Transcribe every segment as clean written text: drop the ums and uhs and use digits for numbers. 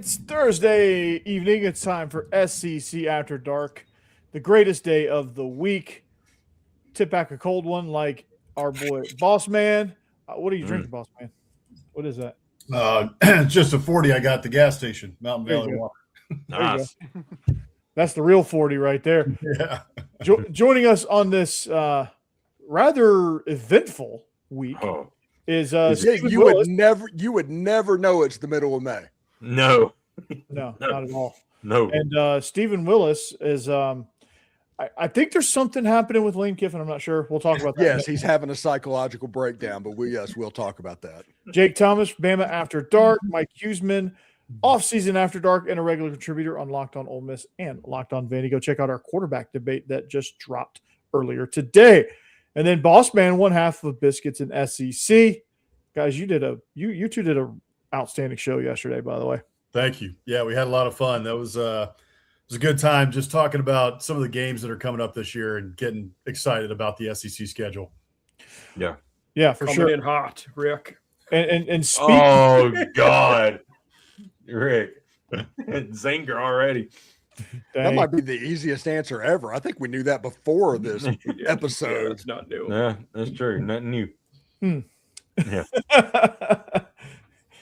It's Thursday evening. It's time for SEC After Dark, the greatest day of the week. Tip back a cold one like our boy Boss Man. What are you drinking, Boss Man? What is that? Just a 40 I got at the gas station, Mountain Valley Water. Nice. That's the real 40 right there. Yeah. Joining us on this rather eventful week is you would never know it's the middle of May. No, not at all. No. And Stephen Willis is I think there's something happening with Lane Kiffin. I'm not sure. We'll talk about that. Yes, he's having a psychological breakdown, but we'll talk about that. Jake Thomas, Bama After Dark, Mike Huseman, Off-Season After Dark, and a regular contributor on Locked On Ole Miss and Locked On Vandy. Go check out our quarterback debate that just dropped earlier today. And then Boss Man, one half of Biscuits and SEC. Guys, you two did a outstanding show yesterday, by the way. Thank you. Yeah, we had a lot of fun. That was a good time just talking about some of the games that are coming up this year and getting excited about the SEC schedule. Yeah, for coming sure. in hot, Rick. And speaking. Oh God, Rick, Zinger already. Dang. That might be the easiest answer ever. I think we knew that before this episode. Yeah, it's not new. Yeah, that's true. Nothing new. Yeah.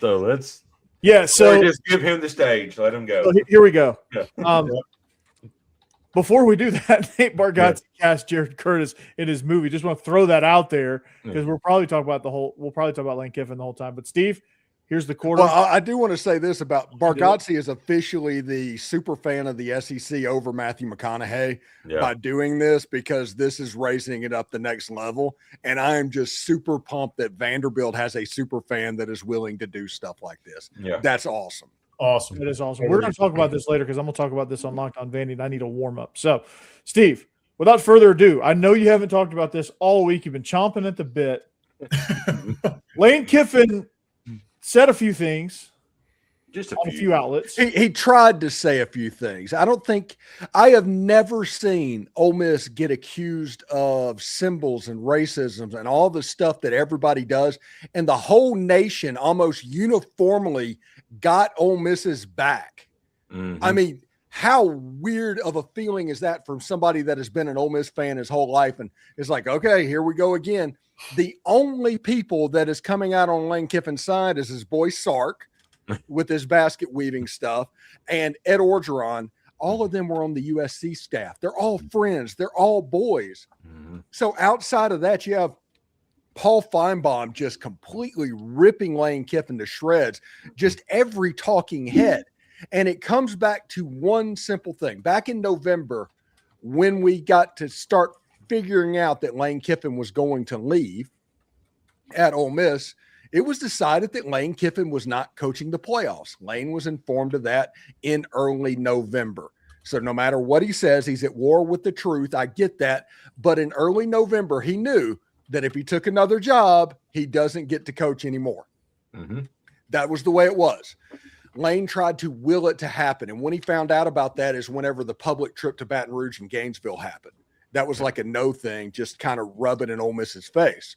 So let's. Yeah, so just give him the stage. Let him go. So here we go. Yeah. Before we do that, Nate Bargatze cast Jared Curtis in his movie. Just want to throw that out there because we'll probably talk about Lane Kiffin the whole time. But Steve, here's the quarter. Well, I do want to say this about Bargatze is officially the super fan of the SEC over Matthew McConaughey by doing this, because this is raising it up the next level. And I am just super pumped that Vanderbilt has a super fan that is willing to do stuff like this. Yeah. That's awesome. Awesome. That is awesome. We're going to talk about this later because I'm going to talk about this on Locked On Vandy, and I need a warm up. So, Steve, without further ado, I know you haven't talked about this all week. You've been chomping at the bit. Lane Kiffin said a few things, just on a few outlets. He tried to say a few things. I have never seen Ole Miss get accused of symbols and racism and all the stuff that everybody does, and the whole nation almost uniformly got Ole Miss's back. Mm-hmm. I mean, how weird of a feeling is that from somebody that has been an Ole Miss fan his whole life and is like, okay, here we go again. The only people that is coming out on Lane Kiffin's side is his boy Sark with his basket weaving stuff, and Ed Orgeron. All of them were on the USC staff. They're all friends. They're all boys. Mm-hmm. So outside of that, you have Paul Feinbaum just completely ripping Lane Kiffin to shreds, just every talking head. And it comes back to one simple thing. Back in November, when we got to start figuring out that Lane Kiffin was going to leave at Ole Miss, it was decided that Lane Kiffin was not coaching the playoffs. Lane was informed of that in early November. So no matter what he says, he's at war with the truth. I get that. But in early November, he knew that if he took another job, he doesn't get to coach anymore. Mm-hmm. That was the way it was. Lane tried to will it to happen. And when he found out about that is whenever the public trip to Baton Rouge and Gainesville happened. That was like a no thing, just kind of rubbing in Ole Miss's face.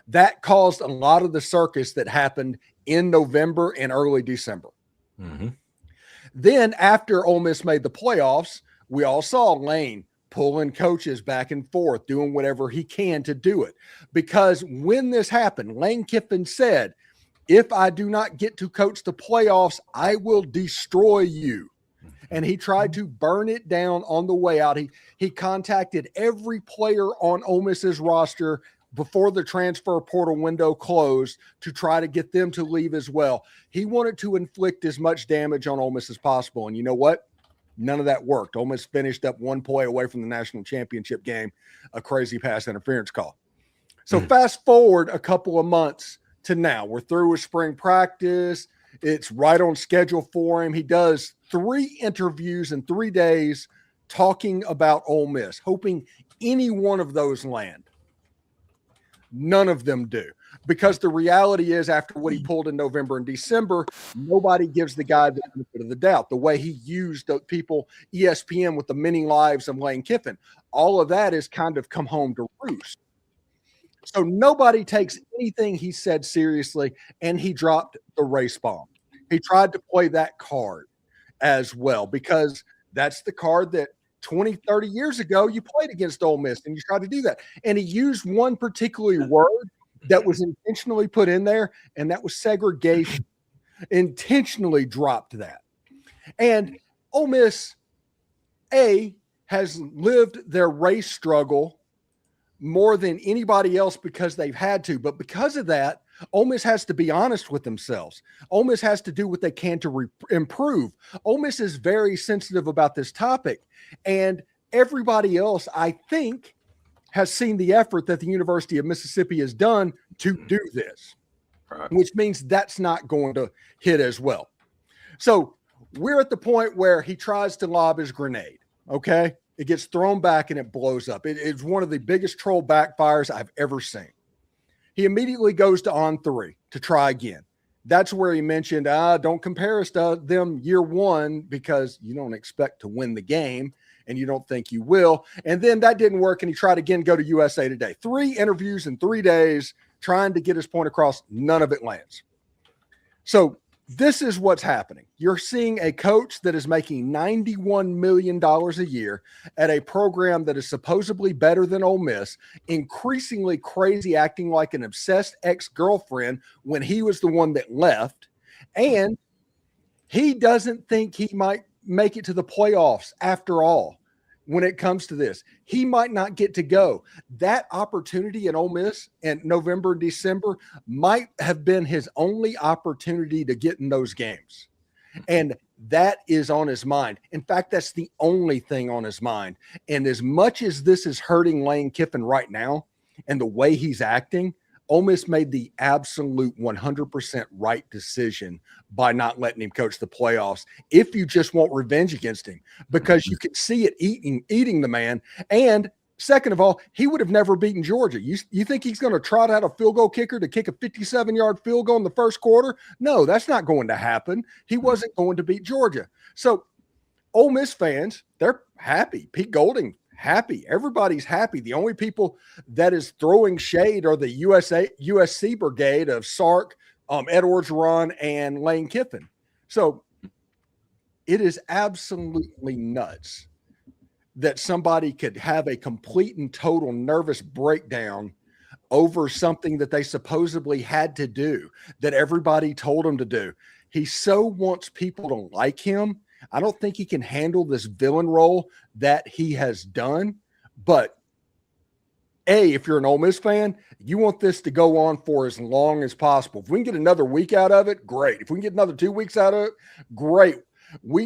That caused a lot of the circus that happened in November and early December. Mm-hmm. Then after Ole Miss made the playoffs, we all saw Lane pulling coaches back and forth, doing whatever he can to do it. Because when this happened, Lane Kiffin said, if I do not get to coach the playoffs, I will destroy you. And he tried to burn it down on the way out. He contacted every player on Ole Miss's roster before the transfer portal window closed to try to get them to leave as well. He wanted to inflict as much damage on Ole Miss as possible. And you know what? None of that worked. Ole Miss finished up one play away from the national championship game, a crazy pass interference call. So fast forward a couple of months to now. We're through with spring practice. It's right on schedule for him. He does 3 interviews in 3 days talking about Ole Miss, hoping any one of those land. None of them do. Because the reality is, after what he pulled in November and December, nobody gives the guy the benefit of the doubt. The way he used the people, ESPN, with the many lives of Lane Kiffin, all of that has kind of come home to roost. So nobody takes anything he said seriously, and he dropped the race bomb. He tried to play that card as well, because that's the card that 20, 30 years ago you played against Ole Miss, and you tried to do that. And he used one particular word that was intentionally put in there, and that was segregation. Intentionally dropped that. And Ole Miss, has lived their race struggle more than anybody else because they've had to. But because of that, Ole Miss has to be honest with themselves. Ole Miss has to do what they can to improve. Ole Miss is very sensitive about this topic. And everybody else, I think, has seen the effort that the University of Mississippi has done to do this, which means that's not going to hit as well. So we're at the point where he tries to lob his grenade, okay? It gets thrown back and it blows up. It's one of the biggest troll backfires I've ever seen. He immediately goes to on 3 to try again. That's where he mentioned, don't compare us to them year one because you don't expect to win the game and you don't think you will. And then that didn't work, and he tried again, go to USA Today. 3 interviews in 3 days trying to get his point across. None of it lands. So this is what's happening. You're seeing a coach that is making $91 million a year at a program that is supposedly better than Ole Miss, increasingly crazy, acting like an obsessed ex-girlfriend when he was the one that left. And he doesn't think he might make it to the playoffs after all. When it comes to this, he might not get to go. That opportunity in Ole Miss in November and December might have been his only opportunity to get in those games. And that is on his mind. In fact, that's the only thing on his mind. And as much as this is hurting Lane Kiffin right now and the way he's acting, Ole Miss made the absolute 100% right decision by not letting him coach the playoffs if you just want revenge against him, because you could see it eating the man. And second of all, he would have never beaten Georgia. You think he's going to trot out a field goal kicker to kick a 57-yard field goal in the first quarter? No, that's not going to happen. He wasn't going to beat Georgia. So Ole Miss fans, they're happy. Pete Golding, happy. Everybody's happy. The only people that is throwing shade are the USC brigade of Sark, Ed Orgeron, and Lane Kiffin. So it is absolutely nuts that somebody could have a complete and total nervous breakdown over something that they supposedly had to do, that everybody told him to do. He so wants people to like him. I don't think he can handle this villain role that he has done. But if you're an Ole Miss fan, you want this to go on for as long as possible. If we can get another week out of it, great. If we can get another 2 weeks out of it, great.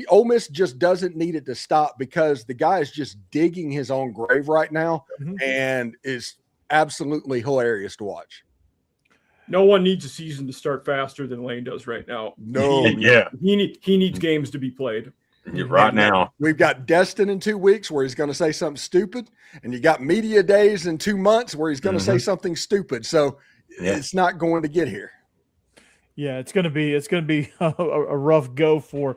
Ole Miss just doesn't need it to stop, because the guy is just digging his own grave right now and is absolutely hilarious to watch. No one needs a season to start faster than Lane does right now. No. Yeah. He needs games to be played. Right now. We've got Destin in 2 weeks where he's going to say something stupid, and you got media days in 2 months where he's going to say something stupid. So it's not going to get here. Yeah, it's gonna be a rough go for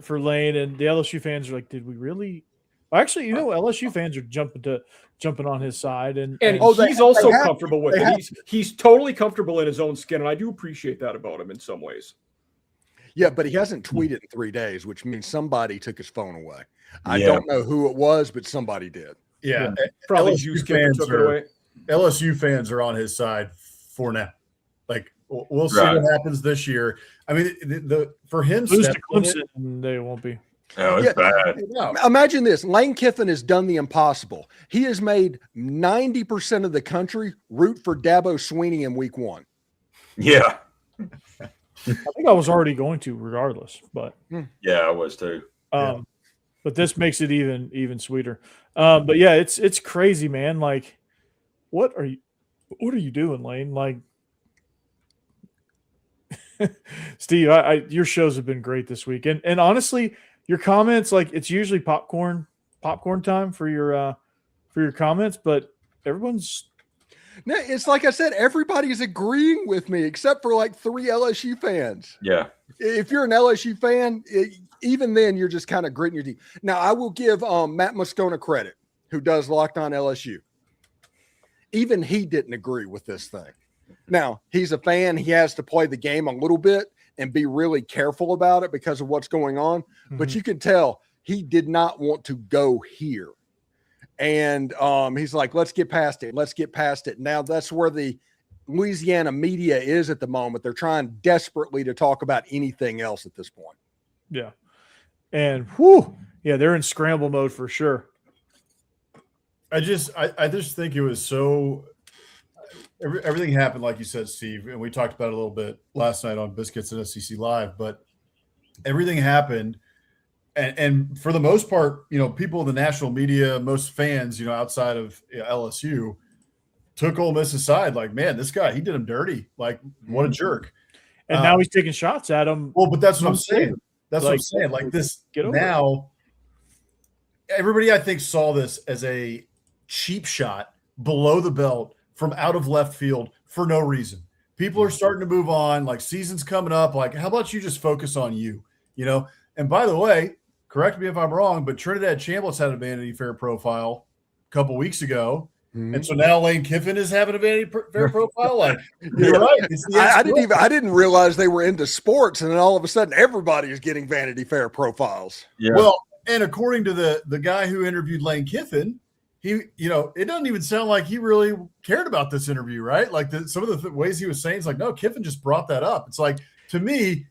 Lane, and the LSU fans are like, did we really? Actually, LSU fans are jumping on his side, and he's also comfortable with it. He's totally comfortable in his own skin, and I do appreciate that about him in some ways. Yeah, but he hasn't tweeted in 3 days, which means somebody took his phone away. I don't know who it was, but somebody did. Yeah, probably LSU fans are on his side for now. Like, we'll see what happens this year. I mean, for him, lose to Clemson, they won't be. Oh, it's bad. Imagine this. Lane Kiffin has done the impossible. He has made 90% of the country root for Dabo Swinney in week 1. Yeah. I think I was already going to regardless, but yeah, I was too. But this makes it even sweeter. But yeah, it's crazy, man. Like, what are you doing, Lane? Like, Steve, your shows have been great this week, and honestly, your comments, like, it's usually popcorn time for your comments, but everyone's. No, it's like I said, everybody's agreeing with me except for like 3 LSU fans. Yeah. If you're an LSU fan, even then you're just kind of gritting your teeth. Now, I will give Matt Moscona credit, who does Locked On LSU. Even he didn't agree with this thing. Now, he's a fan. He has to play the game a little bit, and be really careful about it because of what's going on. But you can tell he did not want to go here. And he's like, let's get past it. Let's get past it. Now that's where the Louisiana media is at the moment. They're trying desperately to talk about anything else at this point. Yeah. And they're in scramble mode for sure. I just think it was so everything happened, like you said, Steve, and we talked about it a little bit last night on Biscuits and SEC Live, but everything happened. And for the most part, people in the national media, most fans, outside of LSU, took Ole Miss aside. Like, man, this guy, he did him dirty. Like, what a jerk. And now he's taking shots at him. Well, but that's what I'm saying. That's what I'm saying. Like this now, everybody I think saw this as a cheap shot below the belt from out of left field for no reason. People are starting to move on. Like, season's coming up. Like, how about you just focus on you? And by the way, correct me if I'm wrong, but Trinidad Chambliss had a Vanity Fair profile a couple weeks ago. And so now Lane Kiffin is having a Vanity Fair profile. Like, you're right. I didn't realize they were into sports, and then all of a sudden everybody is getting Vanity Fair profiles. Yeah. Well, and according to the guy who interviewed Lane Kiffin, he, it doesn't even sound like he really cared about this interview, right? Like some of the ways he was saying, it's like, no, Kiffin just brought that up. It's like, to me,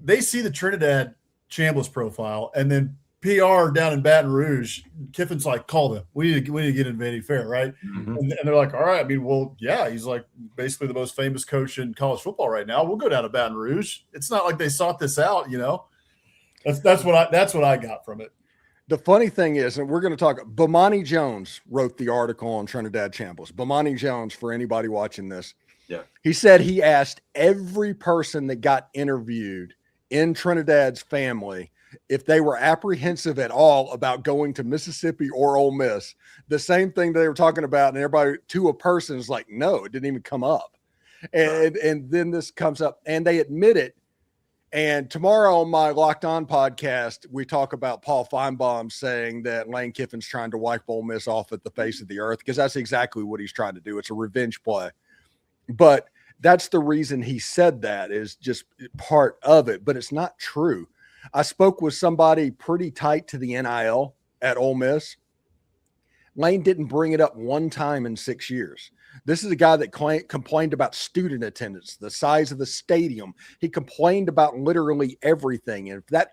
they see the Trinidad Chambliss profile, and then PR down in Baton Rouge, Kiffin's like, call them. We need to get in Vanity Fair, right? And they're like, all right. I mean, well, yeah, he's like basically the most famous coach in college football right now. We'll go down to Baton Rouge. It's not like they sought this out, That's what I got from it. The funny thing is, and we're going to talk, Bomani Jones wrote the article on Trinidad Chambliss. Bomani Jones, for anybody watching this, he said he asked every person that got interviewed in Trinidad's family if they were apprehensive at all about going to Mississippi or Ole Miss. The same thing they were talking about, and everybody to a person is like, no, it didn't even come up. And then this comes up, and they admit it. And tomorrow on my Locked On podcast, we talk about Paul Feinbaum saying that Lane Kiffin's trying to wipe Ole Miss off at the face of the earth, because that's exactly what he's trying to do. It's a revenge play. But that's the reason he said that, is just part of it, but it's not true. I spoke with somebody pretty tight to the NIL at Ole Miss. Lane didn't bring it up one time in 6 years. This is a guy that complained about student attendance, the size of the stadium. He complained about literally everything. And if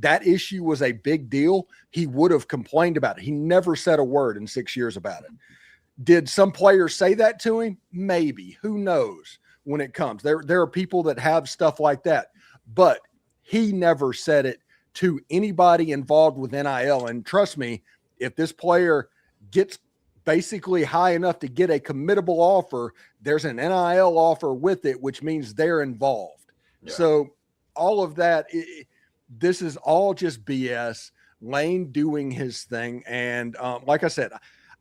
that issue was a big deal, he would have complained about it. He never said a word in 6 years about it. Did some players say that to him? Maybe. Who knows when it comes? There are people that have stuff like that. But he never said it to anybody involved with NIL. And trust me, if this player gets basically high enough to get a committable offer, there's an NIL offer with it, which means they're involved. Yeah. So all of that, this is all just BS. Lane doing his thing. And like I said,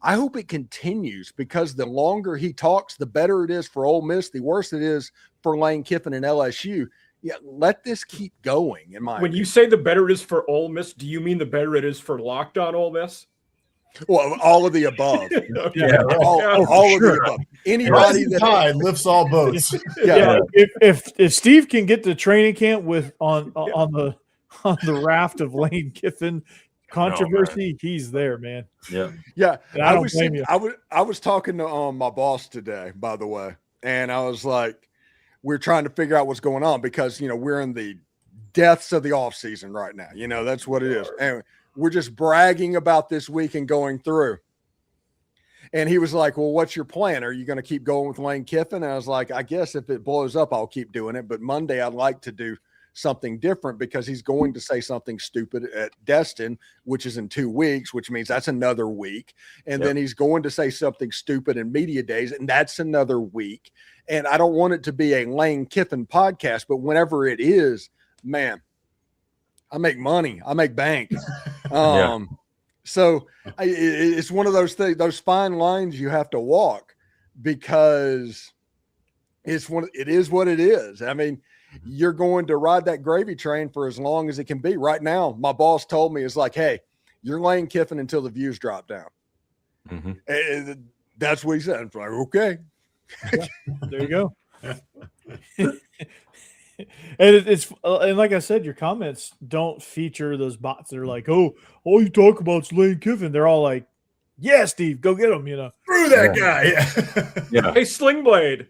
I hope it continues, because the longer he talks, the better it is for Ole Miss, the worse it is for Lane Kiffin and LSU. Yeah, let this keep going. When you say the better it is for Ole Miss, do you mean the better it is for Locked On Ole Miss? Well, all of the above. Yeah, all of the above. Anybody that tide lifts all boats. Yeah. If Steve can get to training camp with on the raft of Lane Kiffin controversy, he's there, man. Yeah. Yeah. And I don't blame you. I was talking to my boss today, by the way, and I was like, we're trying to figure out what's going on, because we're in the depths of the off season right now. That's what it is. And we're just bragging about this week and going through. And he was like, well, what's your plan? Are you going to keep going with Lane Kiffin? And I was like, I guess if it blows up, I'll keep doing it. But Monday, I'd like to do something different, because he's going to say something stupid at Destin, which is in 2 weeks, which means that's another week. And then he's going to say something stupid in media days, and that's another week. And I don't want it to be a Lane Kiffin podcast, but whenever it is, man, I make money. I make bank. So it's one of those things, those fine lines you have to walk, because it is what it is. I mean, you're going to ride that gravy train for as long as it can be. Right now, my boss told me, it's like, hey, you're Lane Kiffin until the views drop down. Mm-hmm. And that's what he said. I'm like, okay. There you go. it's and like I said, your comments don't feature those bots that are like, oh, all you talk about is Lane Kiffin. They're all like, yeah, Steve, go get him. Screw that guy. Yeah. Hey, Sling Blade.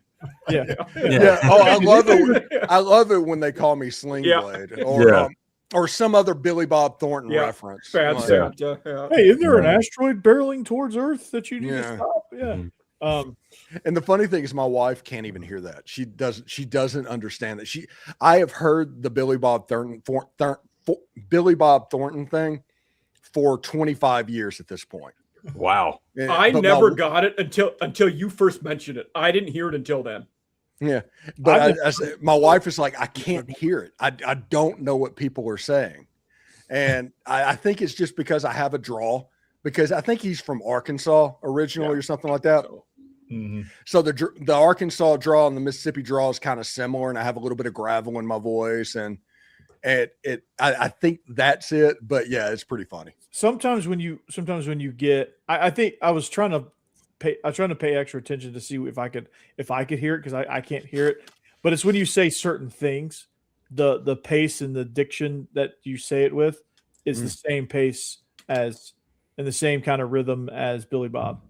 Yeah. Yeah. Oh, I love it. I love it when they call me Sling Blade or some other Billy Bob Thornton reference. Bad Like, Santa. Yeah. Hey, isn't there an asteroid barreling towards Earth that you need to stop? Yeah. And the funny thing is, my wife can't even hear that. She doesn't understand that. I have heard the Billy Bob Thornton thing for 25 years at this point. Wow. I never got it until you first mentioned it. I didn't hear it until then. Yeah, but my wife is like, I can't hear it. I don't know what people are saying, and I think it's just because I have a draw. Because I think he's from Arkansas originally or something like that. So the Arkansas draw and the Mississippi draw is kind of similar, and I have a little bit of gravel in my voice, and I think that's it. But yeah, it's pretty funny. Sometimes when you get, I think I was trying to pay extra attention to see if I could hear it, because I can't hear it. But it's when you say certain things, the pace and the diction that you say it with is the same pace as and the same kind of rhythm as Billy Bob,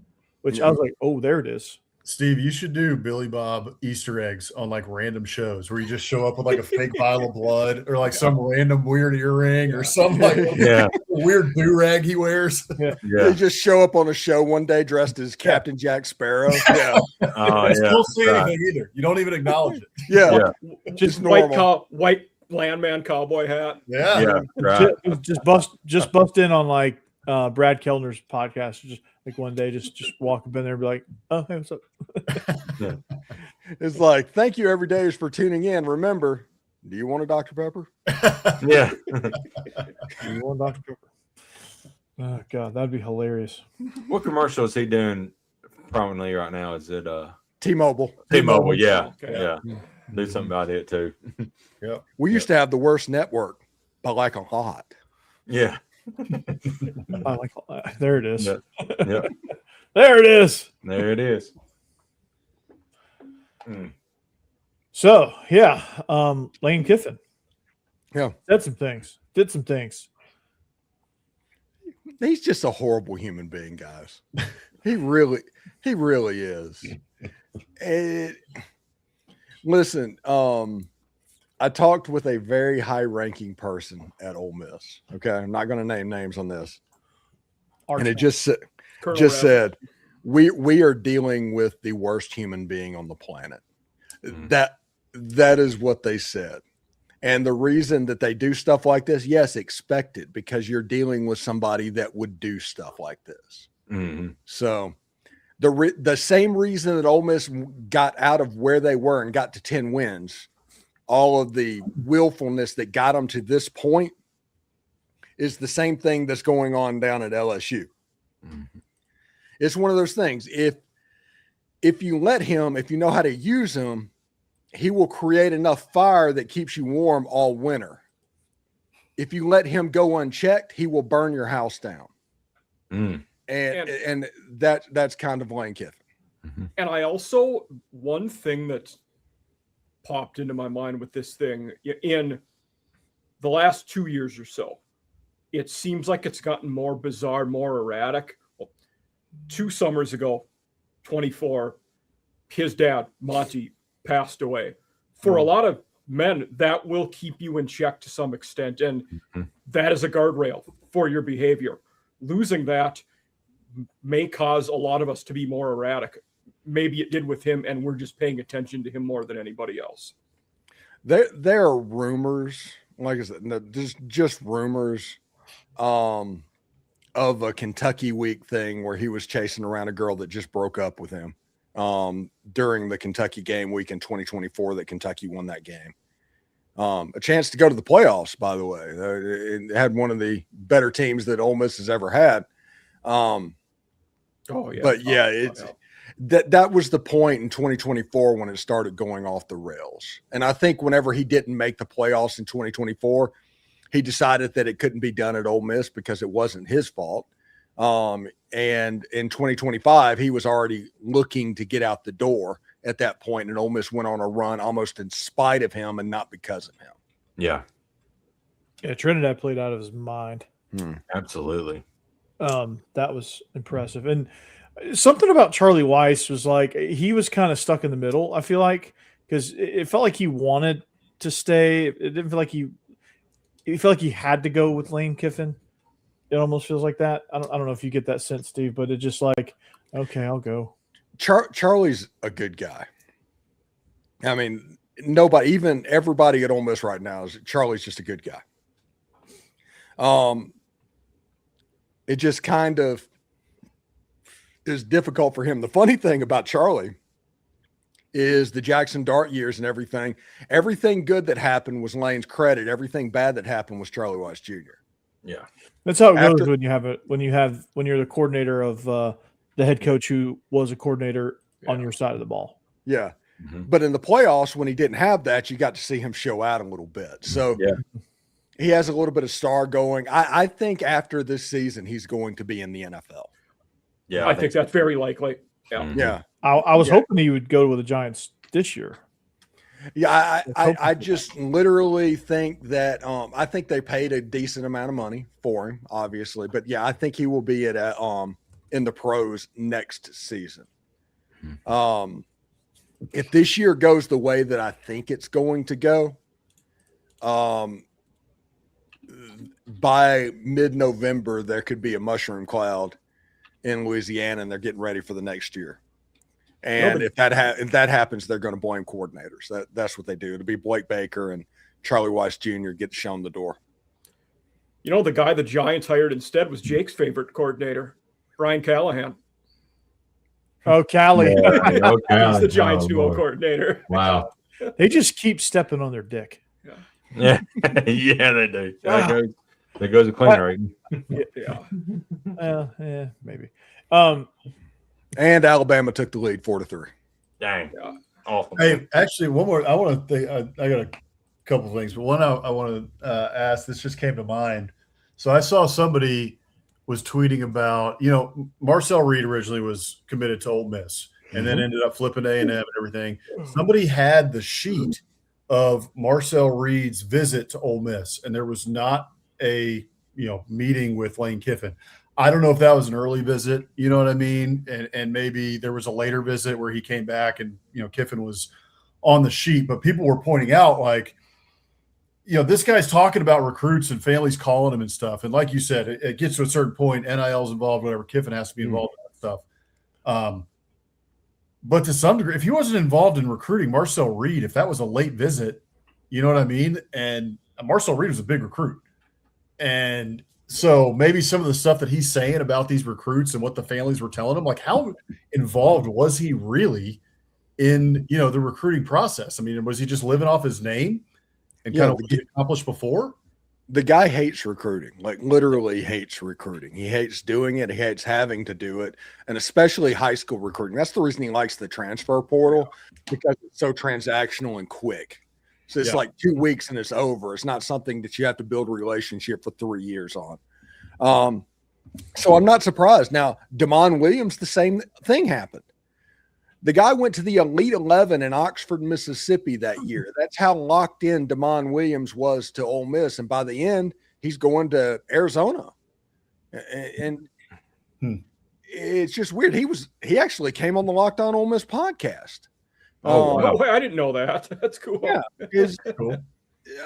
which I was like, oh, there it is. Steve, you should do Billy Bob Easter eggs on like random shows where you just show up with like a fake vial of blood or like some random weird earring or some like weird do-rag he wears. They just show up on a show one day dressed as Captain Jack Sparrow. Yeah. You don't say anything either. You don't even acknowledge it. Yeah. Just white landman cowboy hat. Yeah. Right. Just bust in on like Brad Kellner's podcast. Just like one day, just walk up in there and be like, "Oh, hey, what's up?" It's like, thank you every day for tuning in. Remember, do you want a Dr. Pepper? Yeah. Do you want Dr. Pepper? Oh God, that'd be hilarious. What commercial is he doing prominently right now? Is it T-Mobile? T-Mobile, yeah. Okay. Yeah. Do something about it too. We used to have the worst network, but like a lot. Yeah. I like there it is. Yeah. There it is. There it is. So yeah, Lane Kiffin. Yeah. Did some things. He's just a horrible human being, guys. He really is. Listen, I talked with a very high-ranking person at Ole Miss. Okay, I'm not going to name names on this, and it just said, "We are dealing with the worst human being on the planet." That is what they said, and the reason that they do stuff like this, yes, expect it, because you're dealing with somebody that would do stuff like this. So. The same reason that Ole Miss got out of where they were and got to 10 wins, all of the willfulness that got them to this point is the same thing that's going on down at LSU. It's one of those things. If you let him, if you know how to use him, he will create enough fire that keeps you warm all winter. If you let him go unchecked, he will burn your house down. And that's kind of Lane Kiffin. And I also, one thing that's popped into my mind with this thing in the last 2 years or so, it seems like it's gotten more bizarre, more erratic. Well, 2 summers ago, 24, his dad, Monty, passed away. For a lot of men, that will keep you in check to some extent. And that is a guardrail for your behavior. Losing that may cause a lot of us to be more erratic. Maybe it did with him, and we're just paying attention to him more than anybody else. There are rumors, like I said, just rumors of a Kentucky week thing where he was chasing around a girl that just broke up with him during the Kentucky game week in 2024 that Kentucky won that game. A chance to go to the playoffs, by the way. It had one of the better teams that Ole Miss has ever had. That was the point in 2024 when it started going off the rails. And I think whenever he didn't make the playoffs in 2024, he decided that it couldn't be done at Ole Miss because it wasn't his fault. And in 2025, he was already looking to get out the door at that point, and Ole Miss went on a run almost in spite of him and not because of him. Yeah, Trinidad played out of his mind. absolutely. That was impressive. And something about Charlie Weiss was like he was kind of stuck in the middle, I feel like, because it felt like he wanted to stay. It didn't feel like he felt like he had to go with Lane Kiffin. It almost feels like that. I don't know if you get that sense, Steve, but it just like, okay, I'll go. Charlie's a good guy. I mean, nobody, even everybody at Ole Miss right now, is Charlie's just a good guy. It just kind of is difficult for him. The funny thing about Charlie is the Jackson Dart years and everything. Everything good that happened was Lane's credit. Everything bad that happened was Charlie Weiss Jr. Yeah, That's how it goes when you're the coordinator of the head coach who was a coordinator on your side of the ball. Yeah. But in the playoffs, when he didn't have that, you got to see him show out a little bit. So he has a little bit of star going. I think after this season, he's going to be in the NFL. Yeah, I think that's very likely. Yeah. Yeah. I was hoping he would go with the Giants this year. Yeah, I just literally think that I think they paid a decent amount of money for him, obviously. But yeah, I think he will be at in the pros next season. If this year goes the way that I think it's going to go, by mid-November there could be a mushroom cloud in Louisiana, and they're getting ready for the next year. And if that happens, they're going to blame coordinators. That's what they do. It'll be Blake Baker and Charlie Weiss Jr. get shown the door. You know, the guy the Giants hired instead was Jake's favorite coordinator, Brian Callahan. Oh, Callie. He's the Giants duo coordinator. Wow. They just keep stepping on their dick. yeah, yeah, they do. There goes the cleaner rating. Yeah, maybe. And Alabama took the lead 4-3. Dang. Awful. Hey, actually, one more. I want to think. I got a couple things, but one I want to ask. This just came to mind. So I saw somebody was tweeting about, Marcel Reed originally was committed to Ole Miss and then ended up flipping A&M and everything. Somebody had the sheet of Marcel Reed's visit to Ole Miss, and there was not a meeting with Lane Kiffin. I don't know if that was an early visit, you know what I mean? And maybe there was a later visit where he came back and, Kiffin was on the sheet. But people were pointing out, like, this guy's talking about recruits and families calling him and stuff. And like you said, it gets to a certain point, NIL's involved, whatever. Kiffin has to be involved in that stuff. But to some degree, if he wasn't involved in recruiting Marcel Reed, if that was a late visit, you know what I mean? And Marcel Reed was a big recruit. And so maybe some of the stuff that he's saying about these recruits and what the families were telling him, like how involved was he really in, the recruiting process? I mean, was he just living off his name and kind of what he accomplished before? The guy hates recruiting, like literally hates recruiting. He hates doing it. He hates having to do it, and especially high school recruiting. That's the reason he likes the transfer portal, because it's so transactional and quick. So it's like 2 weeks and it's over. It's not something that you have to build a relationship for 3 years on. So I'm not surprised. Now, Damon Williams, the same thing happened. The guy went to the Elite 11 in Oxford, Mississippi that year. That's how locked in Damon Williams was to Ole Miss. And by the end, he's going to Arizona. And it's just weird. He actually came on the Locked On Ole Miss podcast. Oh, wow. I didn't know that. That's cool. Yeah, he's cool.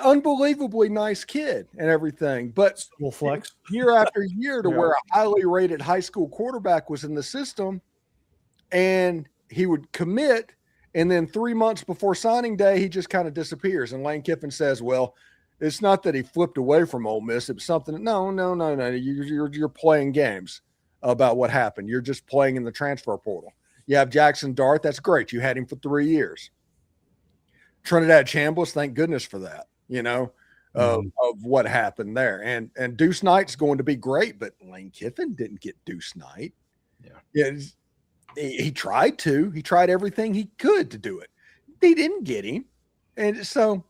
Unbelievably nice kid and everything. But we'll flex year after year to where a highly rated high school quarterback was in the system, and he would commit, and then 3 months before signing day, he just kind of disappears. And Lane Kiffin says, well, it's not that he flipped away from Ole Miss. It was something. No. You're playing games about what happened. You're just playing in the transfer portal. You have Jackson Dart. That's great. You had him for 3 years. Trinidad Chambliss, thank goodness for that, of what happened there. And Deuce Knight's going to be great, but Lane Kiffin didn't get Deuce Knight. Yeah. He tried to. He tried everything he could to do it. They didn't get him. And so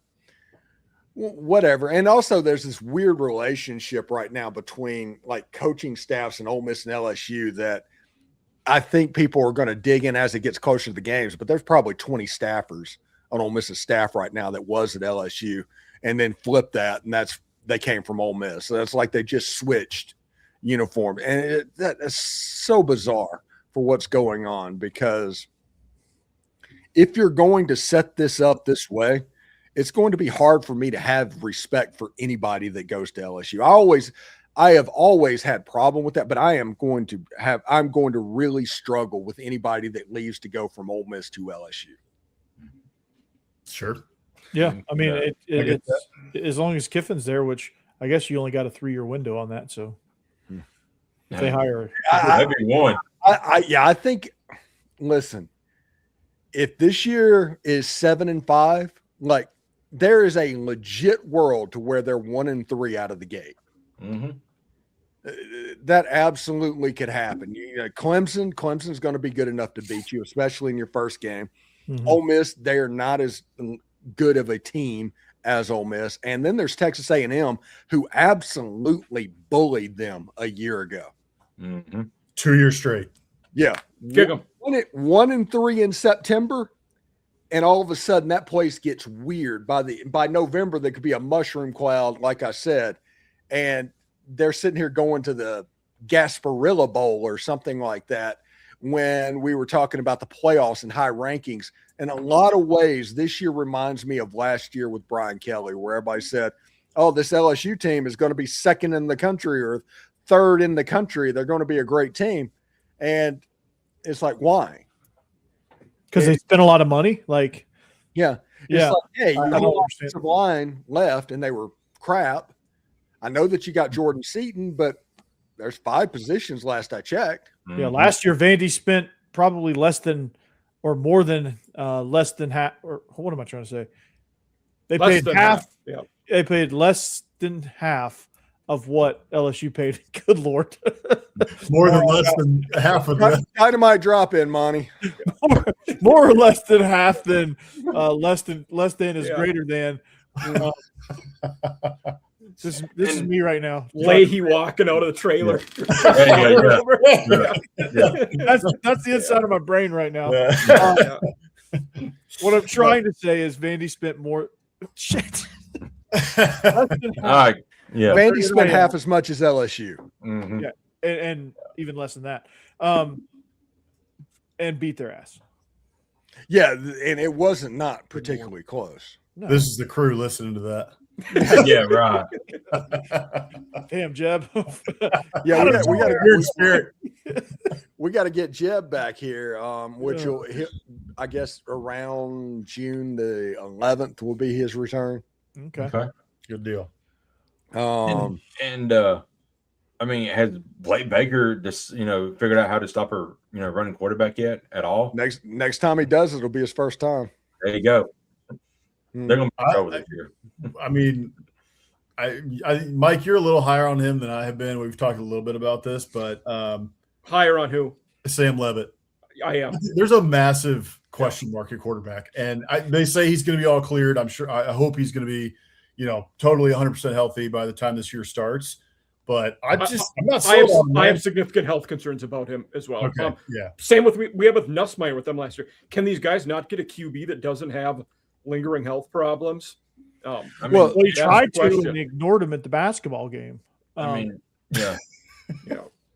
whatever. And also there's this weird relationship right now between like coaching staffs and Ole Miss and LSU that I think people are going to dig in as it gets closer to the games, but there's probably 20 staffers on Ole Miss's staff right now that was at LSU and then flipped that, and they came from Ole Miss. So that's like they just switched uniform, and that is so bizarre for what's going on, because if you're going to set this up this way, it's going to be hard for me to have respect for anybody that goes to LSU. I have always had problem with that, but I'm going to really struggle with anybody that leaves to go from Ole Miss to LSU. Sure. Yeah. I mean, it's as long as Kiffin's there, which I guess you only got a 3-year window on that. So if they hire everyone. I think, listen, if this year is 7-5, like, there is a legit world to where they're 1-3 out of the gate. Mm-hmm. That absolutely could happen. Clemson's going to be good enough to beat you, especially in your first game. Mm-hmm. Ole Miss, they are not as good of a team as Ole Miss. And then there's Texas A&M, who absolutely bullied them a year ago. Mm-hmm. 2 years straight. Yeah. Kick them. 1-3 in September, and all of a sudden that place gets weird. By November, there could be a mushroom cloud, like I said, and they're sitting here going to the Gasparilla Bowl or something like that when we were talking about the playoffs and high rankings. In a lot of ways, this year reminds me of last year with Brian Kelly, where everybody said, oh, this LSU team is going to be second in the country or third in the country. They're going to be a great team. And it's like, why? Because they spent a lot of money. Like, yeah. Yeah. Like, hey, you I had don't an understand. offensive line left and they were crap. I know that you got Jordan Seaton, but there's 5 positions last I checked. Yeah, last year Vandy spent probably less than half. Or what am I trying to say? They paid half. Yeah. They paid less than half of what LSU paid. Good Lord. More than less than half of that. Dynamite drop in, Monty. More or less than half than less than is greater than. This is me right now. Leahy walking out of the trailer. That's the inside of my brain right now. What I'm trying to say is Vandy spent more. Shit. Vandy spent half as much as LSU. Mm-hmm. Yeah, and even less than that. And beat their ass. Yeah, and it wasn't not particularly close. No. This is the crew listening to that. Yeah, right. Damn, Jeb. Yeah, we got Weird spirit. we got to get Jeb back here, which will hit, I guess, around June the 11th will be his return. Okay. Good deal. I mean, has Blake Baker just figured out how to stop her running quarterback yet at all? Next time he does it, it'll be his first time. There you go. They're gonna be in trouble this year. I mean, Mike, you're a little higher on him than I have been. We've talked a little bit about this, but Higher on who? Sam Levitt. I am. There's a massive question mark at quarterback, and they say he's going to be all cleared. I'm sure. I hope he's going to be, totally 100% healthy by the time this year starts. But I'm not sold on him. I have significant health concerns about him as well. Okay. Yeah. Same with we have with Nussmeier with them last year. Can these guys not get a QB that doesn't have lingering health problems? He tried to, and they ignored him at the basketball game. Yeah.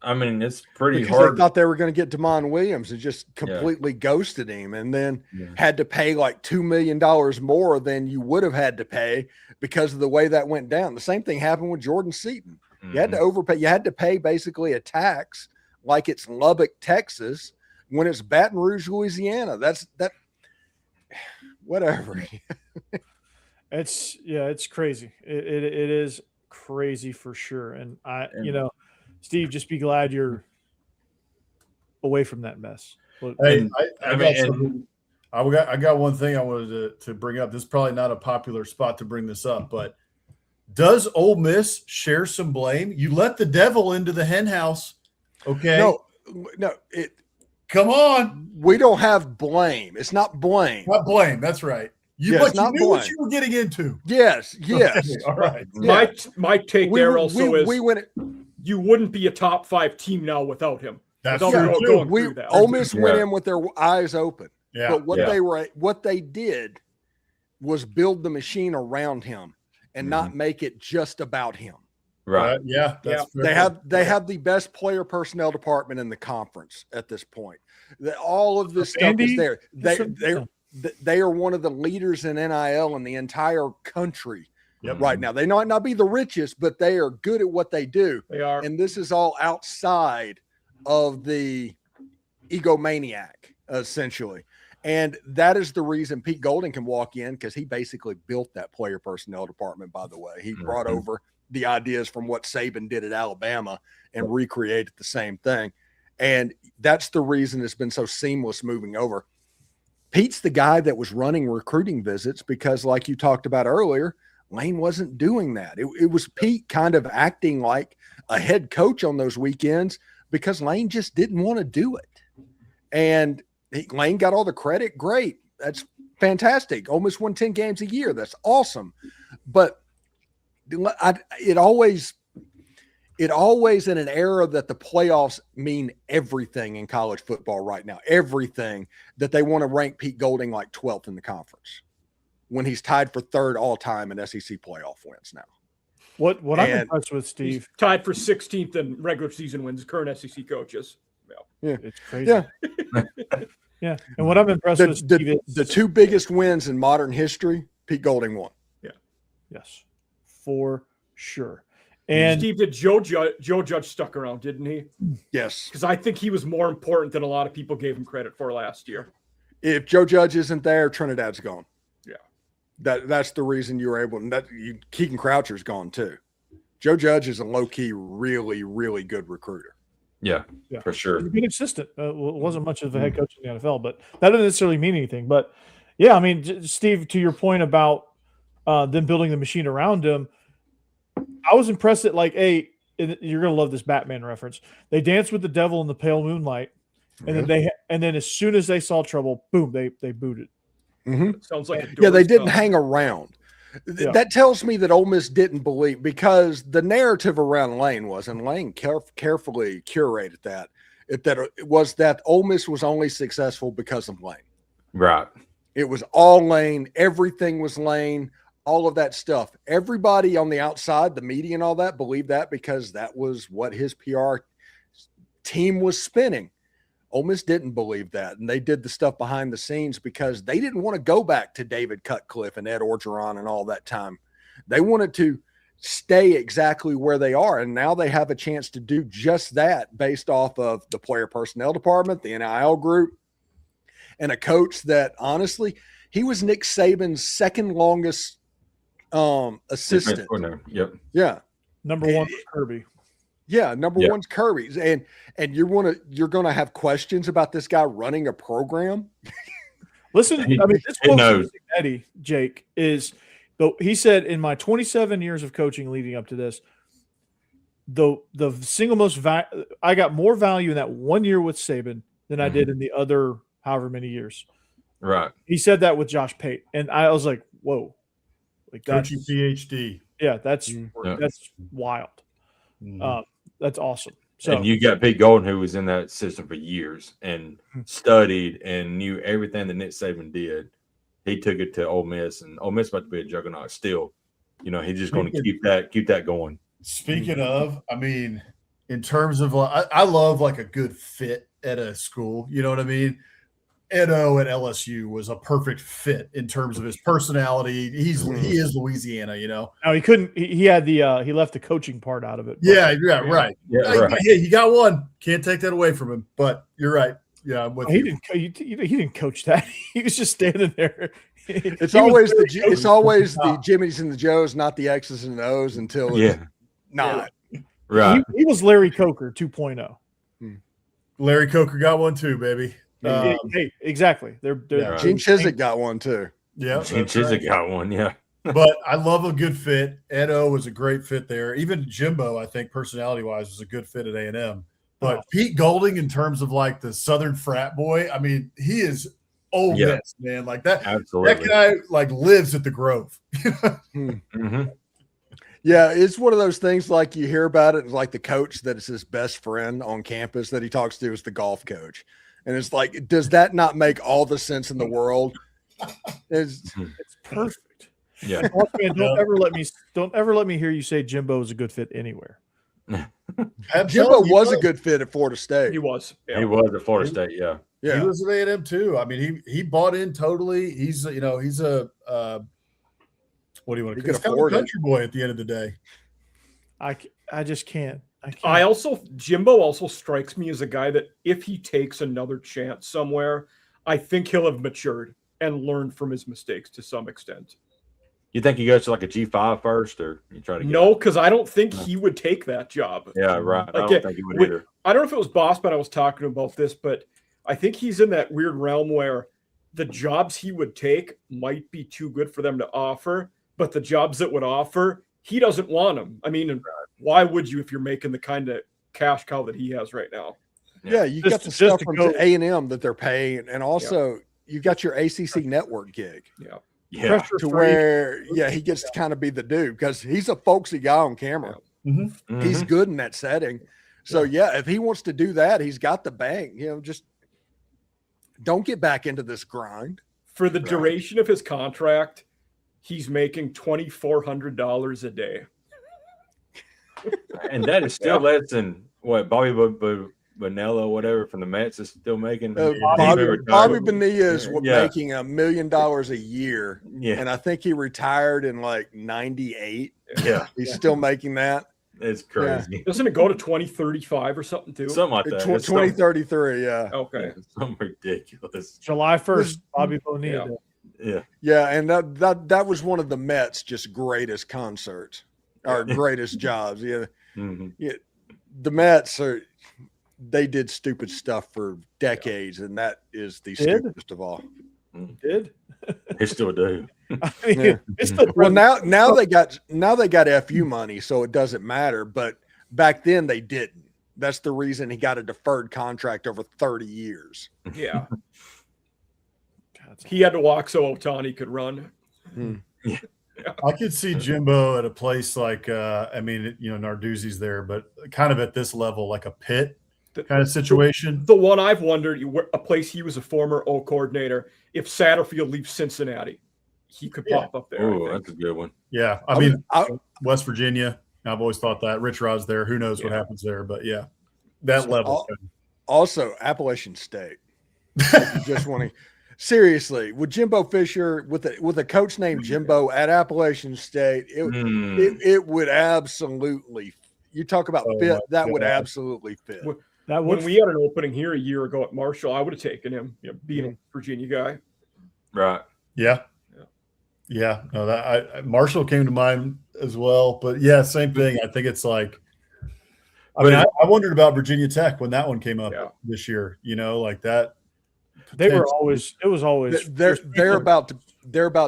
I mean, it's pretty because hard. They thought they were going to get Damon Williams and just completely ghosted him, and then had to pay like $2 million more than you would have had to pay because of the way that went down. The same thing happened with Jordan Seaton. You had to overpay. You had to pay basically a tax like it's Lubbock, Texas, when it's Baton Rouge, Louisiana. That's whatever. It's crazy. It is crazy for sure. And Steve, just be glad you're away from that mess. Hey, I got one thing I wanted to bring up. This is probably not a popular spot to bring this up, but does Ole Miss share some blame? You let the devil into the hen house. Okay. No. Come on. We don't have blame. It's not blame. Not blame. That's right. You knew what you were getting into. Yes. Okay, all right. My take there also is we win it. You wouldn't be a top 5 team now without him. That's Without true, going too. through that. Ole Miss went Yeah. in with their eyes open. Yeah. But Yeah. what they did was build the machine around him and not make it just about him. Right. Yeah. That's They have the best player personnel department in the conference at this point. All of this stuff is there. They are one of the leaders in NIL in the entire country right now. They might not be the richest, but they are good at what they do. They are. And this is all outside of the egomaniac, essentially. And that is the reason Pete Golding can walk in, because he basically built that player personnel department, by the way. He brought over the ideas from what Saban did at Alabama and recreated the same thing. And that's the reason it's been so seamless moving over. Pete's the guy that was running recruiting visits because, like you talked about earlier, Lane wasn't doing that. It was Pete kind of acting like a head coach on those weekends because Lane just didn't want to do it. And Lane got all the credit. Great. That's fantastic. Almost won 10 games a year. That's awesome. But it always in an era that the playoffs mean everything in college football right now, everything, that they want to rank Pete Golding like 12th in the conference when he's tied for third all time in SEC playoff wins now. What I'm impressed with, Steve, He's tied for 16th in regular season wins, current SEC coaches. Yeah. It's crazy. Yeah. And what I'm impressed with, Steve, is the two biggest wins in modern history, Pete Golding won. yes, for sure. And Steve, did Joe Judge stuck around, didn't he? Yes. Because I think he was more important than a lot of people gave him credit for last year. If Joe Judge isn't there, Trinidad's gone. Yeah. That's the reason you were able, and Keegan Croucher's gone too. Joe Judge is a low-key, really, really good recruiter. Yeah, for sure. He's been consistent. Wasn't much of a head coach in the NFL, but that doesn't necessarily mean anything. But yeah, I mean, Steve, to your point about them building the machine around him, I was impressed that, like, you're gonna love this Batman reference. They danced with the devil in the pale moonlight, and then as soon as they saw trouble, boom, they booted. Mm-hmm. Sounds like they didn't hang around. That tells me that Ole Miss didn't believe, because the narrative around Lane was, and Lane carefully curated that it was that Ole Miss was only successful because of Lane. Right. It was all Lane. Everything was Lane. All of that stuff. Everybody on the outside, the media and all that, believed that because that was what his PR team was spinning. Ole Miss didn't believe that, and they did the stuff behind the scenes because they didn't want to go back to David Cutcliffe and Ed Orgeron and all that time. They wanted to stay exactly where they are, and now they have a chance to do just that based off of the player personnel department, the NIL group, and a coach that, honestly, he was Nick Saban's second longest assistant. Yep. Yeah. Number one was Kirby. Yeah, number one's Kirby's, and you're gonna have questions about this guy running a program. Listen, I mean, this quote from Eddie, Jake, is he said, in my 27 years of coaching leading up to this, the single most I got more value in that 1 year with Saban than I did in the other however many years. Right. He said that with Josh Pate, and I was like, whoa, like that's coaching PhD. Yeah, that's wild. That's awesome. So, and you got Pete Golden, who was in that system for years and studied and knew everything that Nick Saban did. He took it to Ole Miss, and Ole Miss about to be a juggernaut still. You know, he's just going to keep that going. Speaking of, I mean, in terms of, I love like a good fit at a school. You know what I mean? Edo at LSU was a perfect fit in terms of his personality. He is Louisiana, you know. No, he couldn't. He had he left the coaching part out of it. Right. Yeah, right. Hey, he got one. Can't take that away from him. But you're right. Yeah, I'm with you. He didn't coach that. He was just standing there. It's always the Jimmies and the Joes, not the X's and O's until it's not. Right. He was Larry Coker 2.0. Larry Coker got one too, baby. Hey, exactly. They're Gene Chizik got one too. Yeah, Gene Chizik got one. Yeah. But I love a good fit. Edo was a great fit there. Even Jimbo, I think, personality-wise, was a good fit at A&M. But Pete Golding, in terms of like the Southern frat boy, I mean, he is Ole Miss, man. Like that. Absolutely. That guy like lives at the Grove. Yeah, it's one of those things like you hear about it, like the coach that is his best friend on campus that he talks to is the golf coach. And it's like, does that not make all the sense in the world? It's perfect. Yeah. Golf fan, don't ever let me hear you say Jimbo is a good fit anywhere. Jimbo was a good fit at Florida State. He was. Yeah. He was at Florida State. Yeah. Yeah. He was at A&M too. I mean, he bought in totally. He's a what do you want to call? He's kind of a country boy at the end of the day. I just can't. I can't. Jimbo also strikes me as a guy that if he takes another chance somewhere, I think he'll have matured and learned from his mistakes to some extent. You think he goes to like a G5 first, or you try to? No, because I don't think he would take that job. Yeah, right. Like, I don't think he would either. I don't know if it was Boss, but I was talking about this, but I think he's in that weird realm where the jobs he would take might be too good for them to offer, but the jobs that would offer, he doesn't want them. I mean, why would you if you're making the kind of cash cow that he has right now? Yeah, you got the stuff from A&M that they're paying, and also you got your ACC network gig. Yeah. Yeah. To where, he gets to kind of be the dude because he's a folksy guy on camera. Mm-hmm. He's good in that setting. So, if he wants to do that, he's got the bank. Just don't get back into this grind. For the duration of his contract, he's making $2,400 a day. And that is still less than what Bobby Bonilla, whatever, from the Mets is still making. Bobby Bonilla is making $1 million a year. Yeah. And I think he retired in like 98. Yeah. He's still making that. It's crazy. Yeah. Doesn't it go to 2035 or something too? Something like that. 2033, yeah. Okay. Something ridiculous. July 1st, Bobby Bonilla. Yeah, and that was one of the Mets' just greatest concerts or greatest jobs. Yeah. Mm-hmm. The Mets they did stupid stuff for decades, and that is the stupidest of all. They still do. I mean, well, now they got FU money, so it doesn't matter. But back then they didn't. That's the reason he got a deferred contract over 30 years. Yeah. He had to walk so Ohtani could run. Yeah. I could see Jimbo at a place like, Narduzzi's there, but kind of at this level, like a Pitt kind of situation. The one I've wondered, a place he was a former O coordinator, if Satterfield leaves Cincinnati, he could pop up there. Oh, that's a good one. Yeah. West Virginia, I've always thought that. Rich Rod's there. Who knows what happens there? But, that level. Also, Appalachian State. Just want to – seriously, with Jimbo Fisher, with a coach named Jimbo at Appalachian State, it would absolutely – you talk about fit, that would absolutely fit. When we had an opening here a year ago at Marshall, I would have taken him, being a Virginia guy. Right. Yeah. No, Marshall came to mind as well, but same thing. I think it's like, I wondered about Virginia Tech when that one came up this year. Like that. They were always. It was always. They're about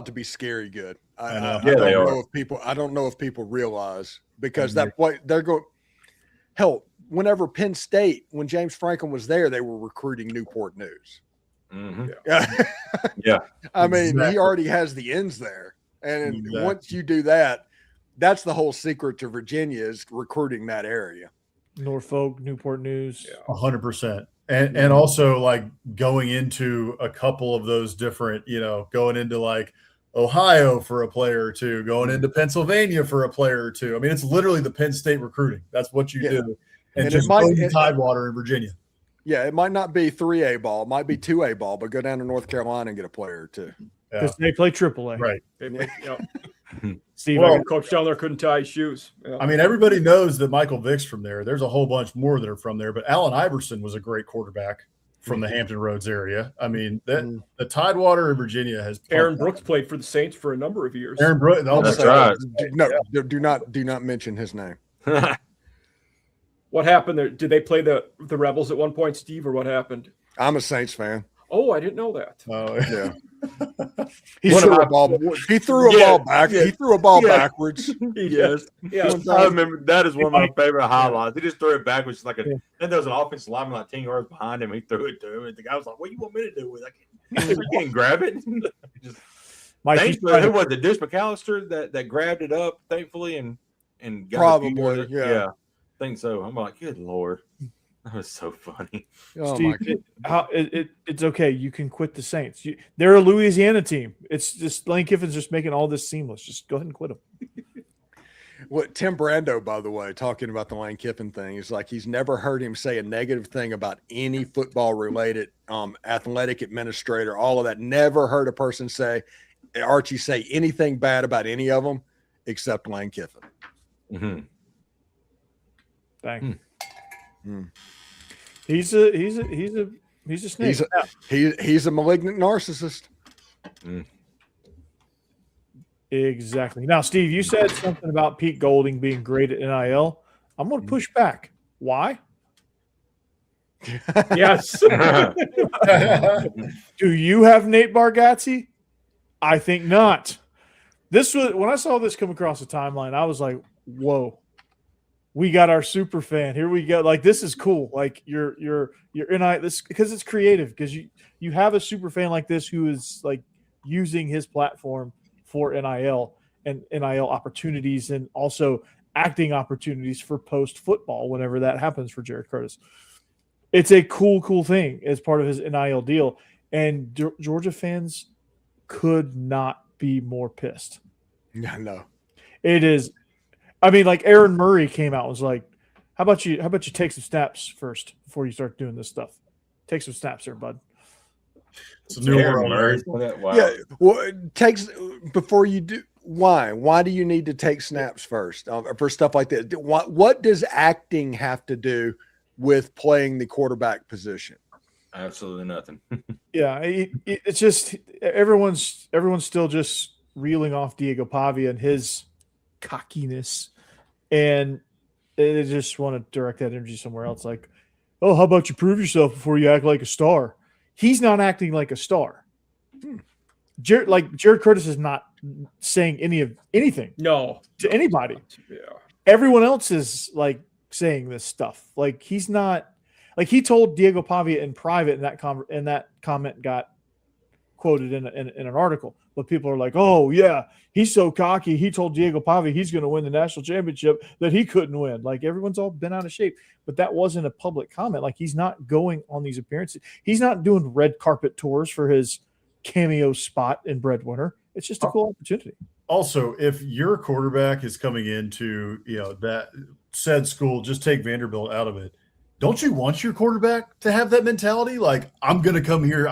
to be scary good. I don't know if people realize because that play they're going. Hell, whenever Penn State, when James Franklin was there, they were recruiting Newport News. Mm-hmm. Yeah. I mean, he already has the ends there. And once you do that, that's the whole secret to Virginia is recruiting that area. Norfolk, Newport News. 100%. And also like going into a couple of those different, going into like Ohio for a player or two, going into Pennsylvania for a player or two. I mean, it's literally the Penn State recruiting. That's what you do. And just Tidewater in Virginia. Yeah, it might not be 3A ball. It might be 2A ball, but go down to North Carolina and get a player or two. Because they play AAA. Right. Steve, coach down there couldn't tie his shoes. Yeah. I mean, everybody knows that Michael Vick's from there. There's a whole bunch more that are from there, but Allen Iverson was a great quarterback from the Hampton Roads area. I mean, the Tidewater in Virginia has Aaron Brooks played for the Saints for a number of years. Aaron Brooks, that's right. Do not mention his name. What happened there? Did they play the Rebels at one point, Steve, or what happened? I'm a Saints fan. Oh, I didn't know that. Oh, yeah. He threw a ball back. He threw a ball backwards. Yes. Yeah. I remember that is one of my favorite highlights. He just threw it backwards then there was an offensive lineman like 10 yards behind him. He threw it to him. And the guy was like, "What do you want me to do with it? I can't grab it." Who was it? Deuce McAllister that grabbed it up, thankfully, and and got a few Probably, more- yeah. I think so. I'm like, good Lord. That was so funny. Oh Steve, my it's okay. You can quit the Saints. They're a Louisiana team. It's just Lane Kiffin's just making all this seamless. Just go ahead and quit them. What Tim Brando, by the way, talking about the Lane Kiffin thing, is like he's never heard him say a negative thing about any football related athletic administrator, all of that. Never heard a person say, Archie, say anything bad about any of them except Lane Kiffin. Mm-hmm. Dang. Hmm. He's a snake. He's a malignant narcissist. Exactly. Now, Steve, you said something about Pete Golding being great at NIL. I'm going to push back. Why? Yes. Do you have Nate Bargatze? I think not. This was when I saw this come across the timeline, I was like, whoa. We got our super fan. Here we go. Like, this is cool. Like, you're NIL this because it's creative, because you have a super fan like this who is like using his platform for NIL and NIL opportunities, and also acting opportunities for post football whenever that happens for Jared Curtis. It's a cool thing as part of his NIL deal, and Georgia fans could not be more pissed. Yeah, no. It is. I mean, like Aaron Murray came out and was like, how about you take some snaps first before you start doing this stuff? Take some snaps there, bud. It's a new Aaron world. Murray. Wow. Yeah, well, it takes before you do. Why do you need to take snaps first for stuff like that? What does acting have to do with playing the quarterback position? Absolutely nothing. Yeah, it's just everyone's still just reeling off Diego Pavia and his cockiness, and they just want to direct that energy somewhere else. Like, oh, how about you prove yourself before you act like a star? He's not acting like a star. Jared Curtis is not saying anything No. to anybody. Yeah. Everyone else is like saying this stuff. Like, he's not. Like, he told Diego Pavia in private, and that comment got quoted in an article. But people are like, oh, yeah, he's so cocky. He told Diego Pavia he's going to win the national championship that he couldn't win. Like, everyone's all been out of shape. But that wasn't a public comment. Like, he's not going on these appearances. He's not doing red carpet tours for his cameo spot in Breadwinner. It's just a cool opportunity. Also, if your quarterback is coming into that said school, just take Vanderbilt out of it. Don't you want your quarterback to have that mentality? Like, I'm coming here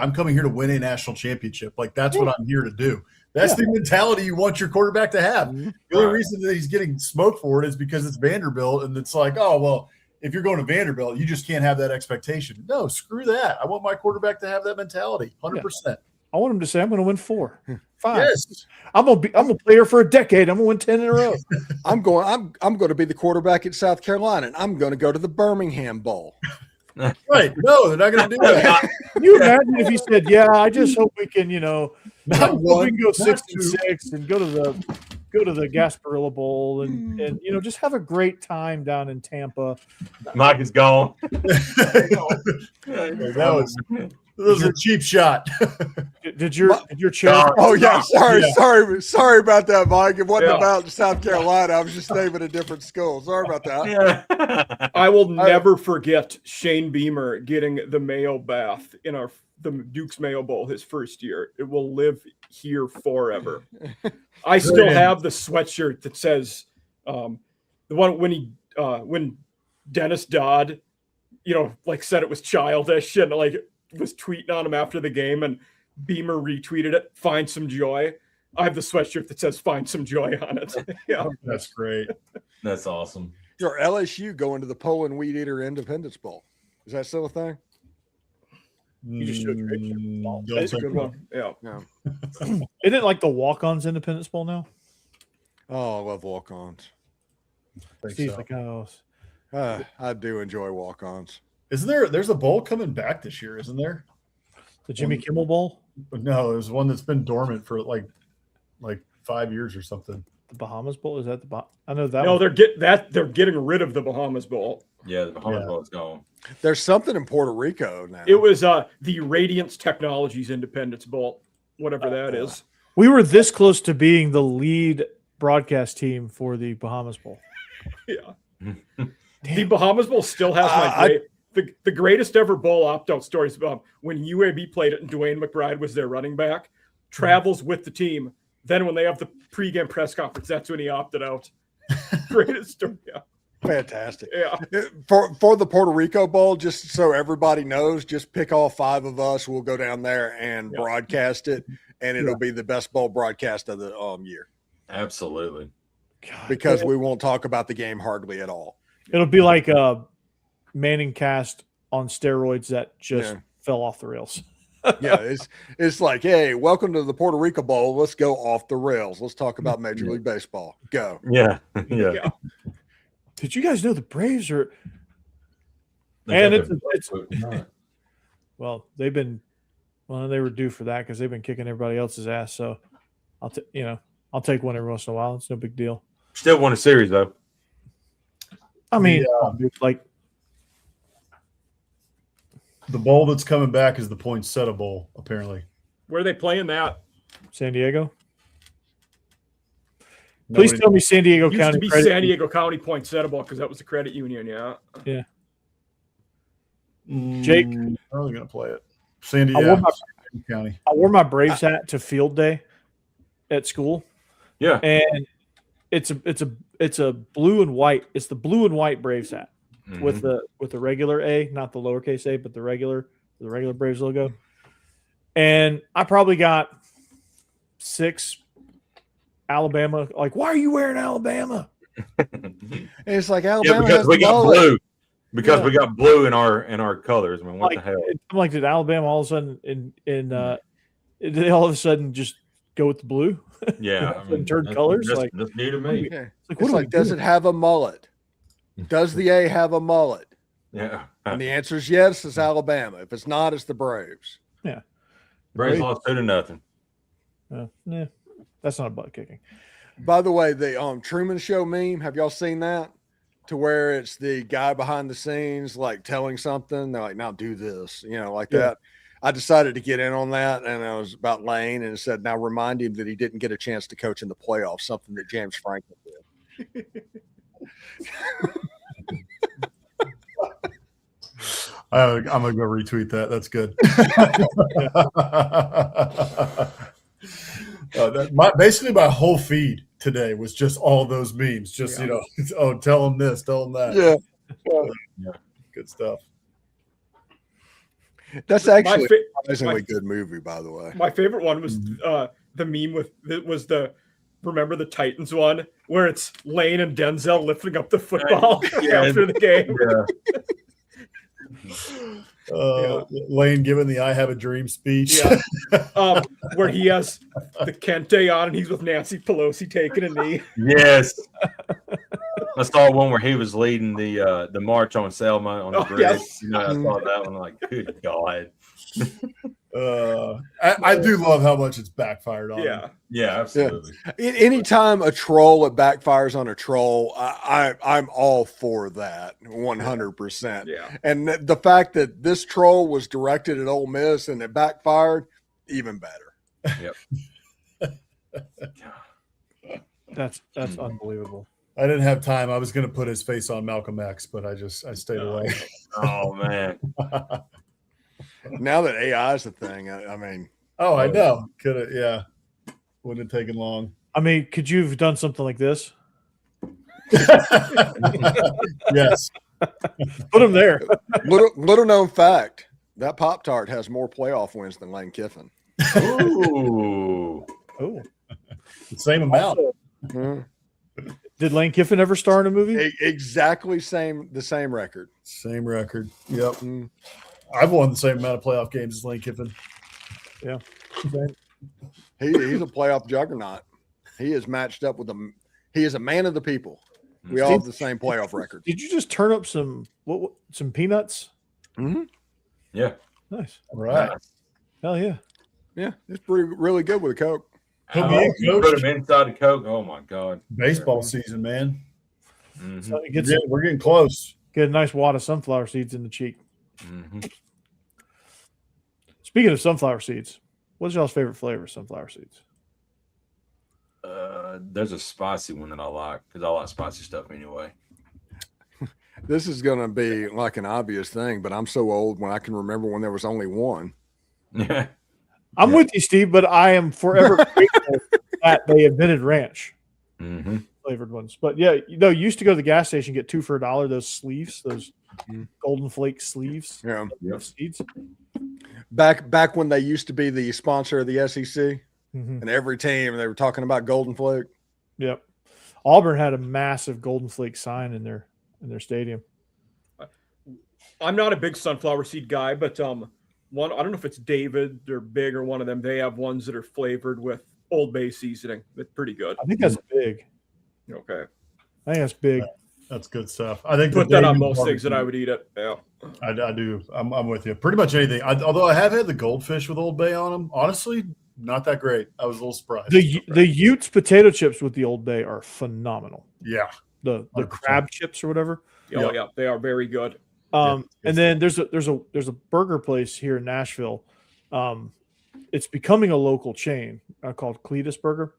to win a national championship. Like, that's what I'm here to do. That's the mentality you want your quarterback to have. The only reason that he's getting smoked for it is because it's Vanderbilt, and it's like, oh, well, if you're going to Vanderbilt, you just can't have that expectation. No, screw that. I want my quarterback to have that mentality, 100%. I want him to say, I'm going to win 4, 5. Yes. I'm gonna play here for a decade. I'm going to win 10 in a row. I'm going to be the quarterback at South Carolina, and I'm going to go to the Birmingham Bowl. Right. No, they're not going to do that. Can you imagine if he said, yeah, I just hope we can, we can go 6-6 and go to the Gasparilla Bowl and just have a great time down in Tampa. Mike is gone. That was a cheap shot. Did your chair? Oh yeah, sorry about that, Mike. It wasn't about South Carolina. I was just naming a different school. Sorry about that. Yeah. I will never forget Shane Beamer getting the Mayo bath in the Duke's Mayo Bowl his first year. It will live here forever. I still have the sweatshirt that says the one when Dennis Dodd, said it was childish and was tweeting on him after the game, and Beamer retweeted it. Find some joy. I have the sweatshirt that says "Find some joy" on it. Yeah, that's great. That's awesome. Your LSU going to the Poland Weed Eater Independence Bowl. Is that still a thing? You just showed your picture. That's a good one. Yeah. Isn't it like the Walk-Ons Independence Bowl now? Oh, I love walk-ons. Steve's like, oh, I do enjoy walk-ons. Isn't there's a bowl coming back this year, isn't there? The Jimmy Kimmel Bowl? No, there's one that's been dormant for like 5 years or something. The Bahamas Bowl? Is that the I know that. No, one. they're getting rid of the Bahamas Bowl. Yeah, the Bahamas Bowl is gone. There's something in Puerto Rico now. It was the Radiance Technologies Independence Bowl, whatever that is. We were this close to being the lead broadcast team for the Bahamas Bowl. Yeah. The Bahamas Bowl still has the greatest ever bowl opt-out stories about when UAB played it and Dwayne McBride was their running back, travels with the team. Then when they have the pregame press conference, that's when he opted out. Greatest story. Yeah. Fantastic. Yeah. For the Puerto Rico Bowl, just so everybody knows, just pick all 5 of us. We'll go down there and broadcast it, and it'll be the best bowl broadcast of the year. Absolutely. God, because we won't talk about the game hardly at all. It'll be like a Manning cast on steroids that just fell off the rails. Yeah, it's like, hey, welcome to the Puerto Rico Bowl. Let's go off the rails. Let's talk about Major League Baseball. Go. Yeah. Did you guys know the Braves are? And it's they were due for that because they've been kicking everybody else's ass. So I'll take one every once in a while. It's no big deal. Still won a series though. I mean, like the bowl that's coming back is the Poinsettia Bowl, apparently. Where are they playing that? San Diego. Please tell me San Diego Used County. To be San Diego County Poinsettia Bowl because that was the credit union. Yeah. Yeah. Jake, how are they going to play it? San Diego County. I wore my Braves hat to field day at school. Yeah, and it's a blue and white. It's the blue and white Braves hat with the regular A, not the lowercase a, but the regular Braves logo. And I probably got 6 Alabama. Like, why are you wearing Alabama? And it's like Alabama because has we got blue. Because we got blue in our colors. I mean, what the hell? I'm like, did Alabama all of a sudden did they all of a sudden just go with the blue? Yeah, I mean, turn colors. That's new to me. Yeah. Does it have a mullet? Does the A have a mullet? Yeah. And the answer is yes. It's Alabama. If it's not, it's the Braves. Yeah. Braves lost 2-0. Yeah, that's not a butt kicking. By the way, the Truman Show meme, have y'all seen that? To where it's the guy behind the scenes, like telling something. They're like, now do this, like that. I decided to get in on that, and I was about Lane, and it said, now remind him that he didn't get a chance to coach in the playoffs, something that James Franklin did. I'm going to go retweet that. That's good. Basically, my whole feed today was just all those memes. Just, tell them this, tell them that. Yeah. Good stuff. That's actually a surprisingly good movie, by the way. My favorite one was the meme remember the Titans one where it's Lane and Denzel lifting up the football after the game. Lane giving the "I have a dream" speech. Where he has the Kente on and he's with Nancy Pelosi taking a knee. Yes. I saw one where he was leading the march on Selma on the bridge. Yes. I saw that one. Like, good God. I do love how much it's backfired on. Yeah, absolutely. Anytime a troll it backfires on a troll, I'm all for that 100%. Yeah. And the fact that this troll was directed at Ole Miss and it backfired, even better. Yep. That's unbelievable. I didn't have time. I was going to put his face on Malcolm X, but I stayed away. Oh man. Now that AI is a thing, I mean. Oh, I know. Could have, yeah. Wouldn't have taken long. I mean, could you have done something like this? Yes. Put him there. Little known fact, that Pop-Tart has more playoff wins than Lane Kiffin. Ooh. Oh. The same amount. Did Lane Kiffin ever star in a movie? Exactly the same record. Same record. Yep. I've won the same amount of playoff games as Lane Kiffin. Yeah. He's a playoff juggernaut. He is matched up with them. He is a man of the people. We all have the same playoff record. Did you just turn up some peanuts? Mm-hmm. Yeah. Nice. All right. Hell yeah. Yeah, it's really good with a Coke. You put him inside the Coke. Oh my God. Baseball season, man. Mm-hmm. So We're getting close. Get a nice wad of sunflower seeds in the cheek. Mm-hmm. Speaking of sunflower seeds, what's y'all's favorite flavor of sunflower seeds? There's a spicy one that I like because I like spicy stuff anyway. This is going to be like an obvious thing, but I'm so old when I can remember when there was only one. Yeah. I'm with you, Steve, but I am forever grateful that they invented ranch flavored ones. But yeah, you used to go to the gas station, get 2 for $1. Those sleeves, those golden flake sleeves. Yeah. Seeds. Back when they used to be the sponsor of the SEC, and every team they were talking about Golden Flake. Yep. Auburn had a massive golden flake sign in their stadium. I'm not a big sunflower seed guy, but one, I don't know if it's David or Big or one of them. They have ones that are flavored with Old Bay seasoning. It's pretty good. I think that's big. Okay. I think that's big. That's good stuff. I think Put that on most things that I would eat it. Yeah. I do. I'm with you. Pretty much anything. Although I have had the goldfish with Old Bay on them. Honestly, not that great. I was a little surprised. The Utes potato chips with the Old Bay are phenomenal. Yeah. The 100%. Crab chips or whatever. Oh yeah, they are very good. And then there's a burger place here in Nashville. It's becoming a local chain called Cletus Burger,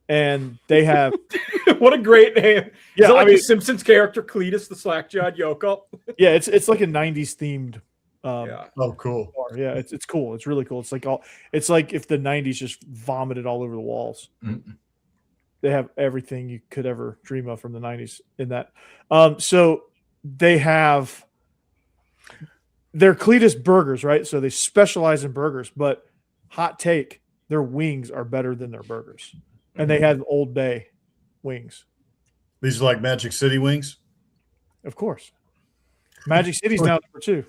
and they have what a great name. Yeah, Is it like the Simpsons character Cletus, the slack-jawed Yoko? Yeah, it's like a '90s themed. Yeah. Oh, cool. Bar. Yeah, it's cool. It's really cool. It's like if the '90s just vomited all over the walls. They have everything you could ever dream of from the '90s in that. So they have their Cletus burgers, right? So they specialize in burgers, but hot take, their wings are better than their burgers. And they have Old Bay wings. These are like Magic City wings? Of course. Magic City's now number 2.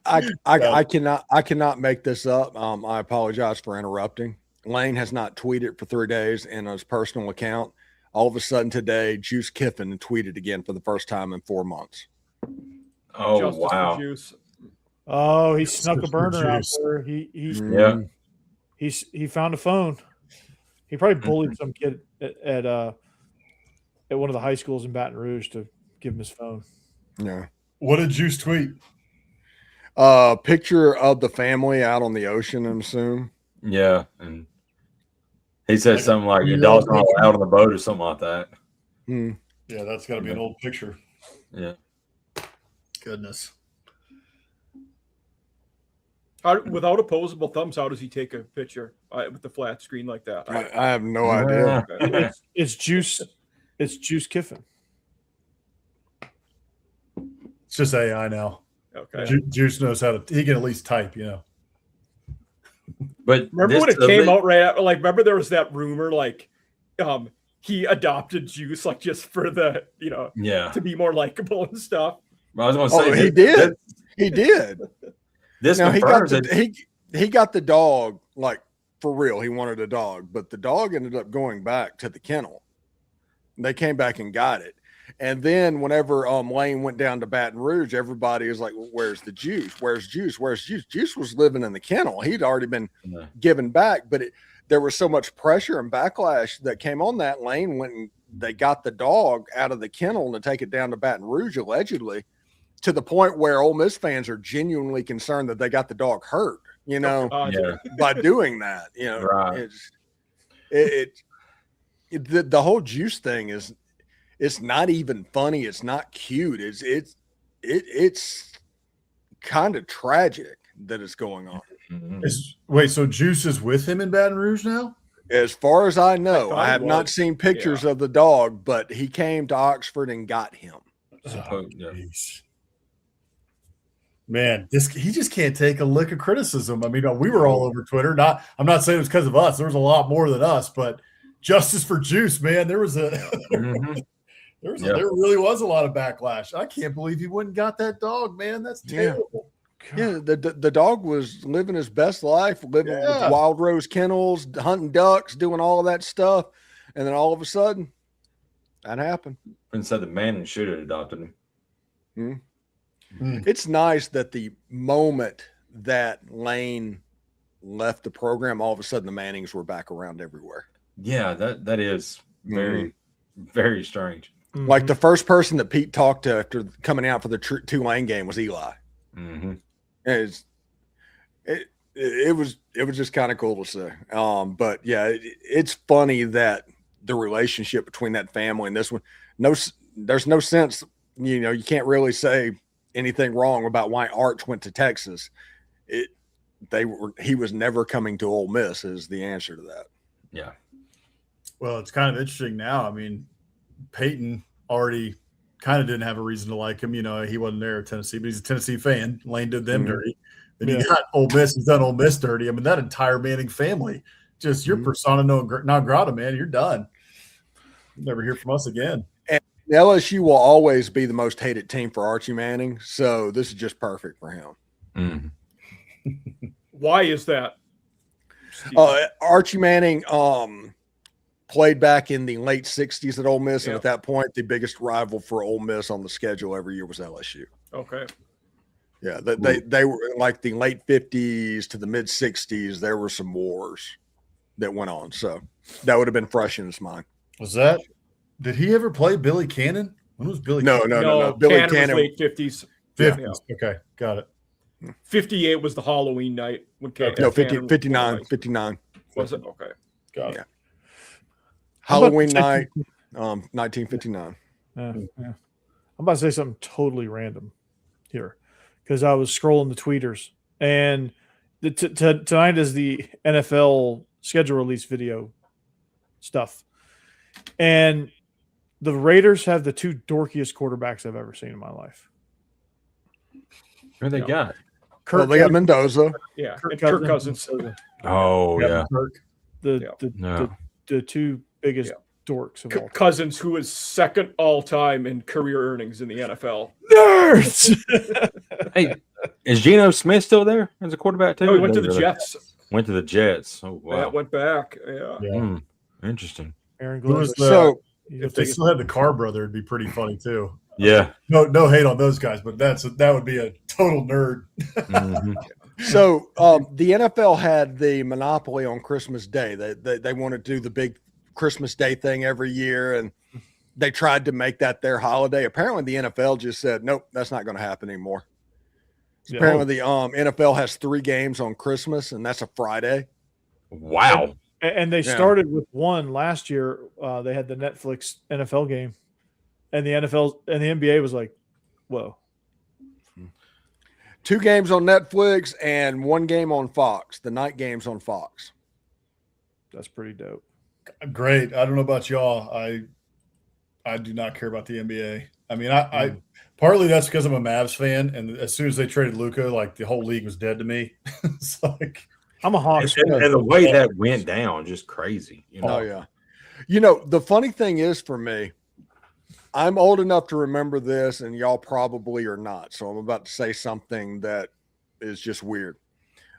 I cannot make this up. I apologize for interrupting. Lane has not tweeted for 3 days in his personal account. All of a sudden today, Juice Kiffin tweeted again for the first time in 4 months. Oh, Justice wow. for Juice. Oh, he snuck a burner out there. He found a phone. He probably bullied some kid at one of the high schools in Baton Rouge to give him his phone. Yeah. What did Juice tweet? Picture of the family out on the ocean, I assume. Yeah, and he said something like your dog's not out on the boat or something like that. Yeah, that's got to be an old picture. Yeah. Goodness. Without opposable thumbs, how does he take a picture with the flat screen like that? I have no idea. It's Juice. It's Juice Kiffin. It's just AI now. Okay. Juice knows how to. He can at least type, But remember when it came out right after, like, remember there was that rumor, like, he adopted Juice, like, just for the, to be more likable and stuff. I was going to say, he did. He did. This he got the dog, like, for real. He wanted a dog, but the dog ended up going back to the kennel. They came back and got it. And then whenever Lane went down to Baton Rouge, everybody was like, well, where's the Juice? Where's Juice? Where's Juice? Juice was living in the kennel. He'd already been given back, but there was so much pressure and backlash that came on that. Lane went and they got the dog out of the kennel to take it down to Baton Rouge, allegedly, to the point where Ole Miss fans are genuinely concerned that they got the dog hurt, by doing that. Right. The whole Juice thing it's not even funny. It's not cute. It's kind of tragic that it's going on. Wait, so Juice is with him in Baton Rouge now? As far as I know, I have not seen pictures of the dog, but he came to Oxford and got him. Man, he just can't take a lick of criticism. I mean, we were all over Twitter. I'm not saying it was because of us. There was a lot more than us, but justice for Juice, man. There was there really was a lot of backlash. I can't believe he wouldn't got that dog, man. That's terrible. Yeah, the dog was living his best life, living with Wild Rose Kennels, hunting ducks, doing all of that stuff, and then all of a sudden, that happened. And said the Manning should have adopted him. It's nice that the moment that Lane left the program, all of a sudden the Mannings were back around everywhere. Yeah, that is very, very strange. Like the first person that Pete talked to after coming out for the Tulane game was Eli. it was just kind of cool to see. But yeah, it's funny that the relationship between that family and this one, there's no sense, you can't really say anything wrong about why Arch went to Texas. He was never coming to Ole Miss is the answer to that. Yeah. Well, it's kind of interesting now. I mean, Peyton already kind of didn't have a reason to like him. He wasn't there at Tennessee, but he's a Tennessee fan. Lane did them dirty. Then he got Ole Miss. He's done Ole Miss dirty. I mean, that entire Manning family, just your persona non grata, man. You're done. You'll never hear from us again. And LSU will always be the most hated team for Archie Manning, so this is just perfect for him. Mm. Why is that? Archie Manning played back in the late 60s at Ole Miss, and at that point, the biggest rival for Ole Miss on the schedule every year was LSU. Okay. Yeah, they were like the late 50s to the mid 60s. There were some wars that went on, so that would have been fresh in his mind. Did he ever play Billy Cannon? When was Billy? No. Billy Cannon was late 50s. 50s. Yeah. Okay, got it. 58 was the Halloween night when Cannon. No, 59. Was it? Okay. Got it. Halloween night, 1959. I'm about to say something totally random here because I was scrolling the tweeters, and tonight is the NFL schedule release video stuff, and the Raiders have the two dorkiest quarterbacks I've ever seen in my life. Who they got? They got Mendoza. Yeah, Kirk Cousins. Oh, yeah. The two biggest dorks of all time. Cousins, who is second all time in career earnings in the NFL. Nerds. Hey, is Geno Smith still there as a quarterback too? No, he went to the Jets. Went to the Jets. Oh wow. Yeah, went back. Yeah. Interesting. Aaron Who was Glenn. if they still had the Carr brother, it'd be pretty funny too. Yeah. No hate on those guys, but that would be a total nerd. Mm-hmm. So the NFL had the monopoly on Christmas Day. They want to do the big Christmas Day thing every year, and they tried to make that their holiday. Apparently, the NFL just said, nope, that's not going to happen anymore. So apparently, the NFL has 3 games on Christmas, and that's a Friday. Wow. And they started with one last year. They had the Netflix NFL game, and the NFL and the NBA was like, whoa. 2 games on Netflix and 1 game on Fox. The night game's on Fox. That's pretty dope. Great. I don't know about y'all. I do not care about the NBA. I mean, I partly that's because I'm a Mavs fan, and as soon as they traded Luka, like the whole league was dead to me. It's like I'm a Hawks fan. And the way that went down, just crazy. Oh yeah. The funny thing is for me, I'm old enough to remember this, and y'all probably are not. So I'm about to say something that is just weird.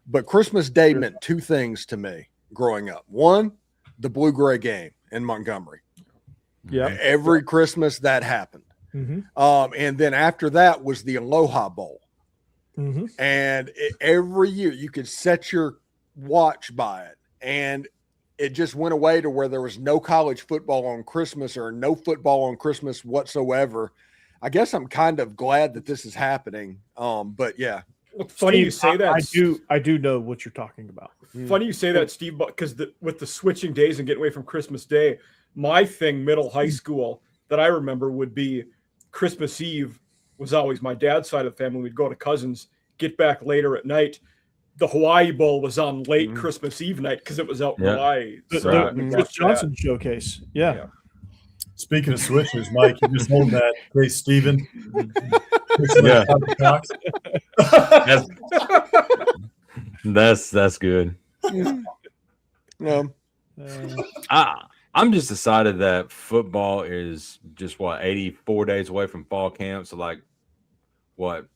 But Christmas Day meant 2 things to me growing up. 1, the blue-gray game in Montgomery. Yeah. Every Christmas that happened. Mm-hmm. And then after that was the Aloha Bowl. Mm-hmm. And every year you could set your watch by it. And it just went away to where there was no college football on Christmas or no football on Christmas whatsoever. I guess I'm kind of glad that this is happening. But yeah. Well, funny Steve, you say that. I do know what you're talking about. Funny you say that, Steve, because with the switching days and getting away from Christmas Day, my thing, middle high school, that I remember would be Christmas Eve was always my dad's side of the family. We'd go to cousins, get back later at night. The Hawaii Bowl was on late Christmas Eve night because it was out in Hawaii. The Chris Johnson showcase. Yeah. Speaking of switches, Mike, you just hold that. Hey, Steven. That's good. I'm just decided that football is just 84 days away from fall camp. So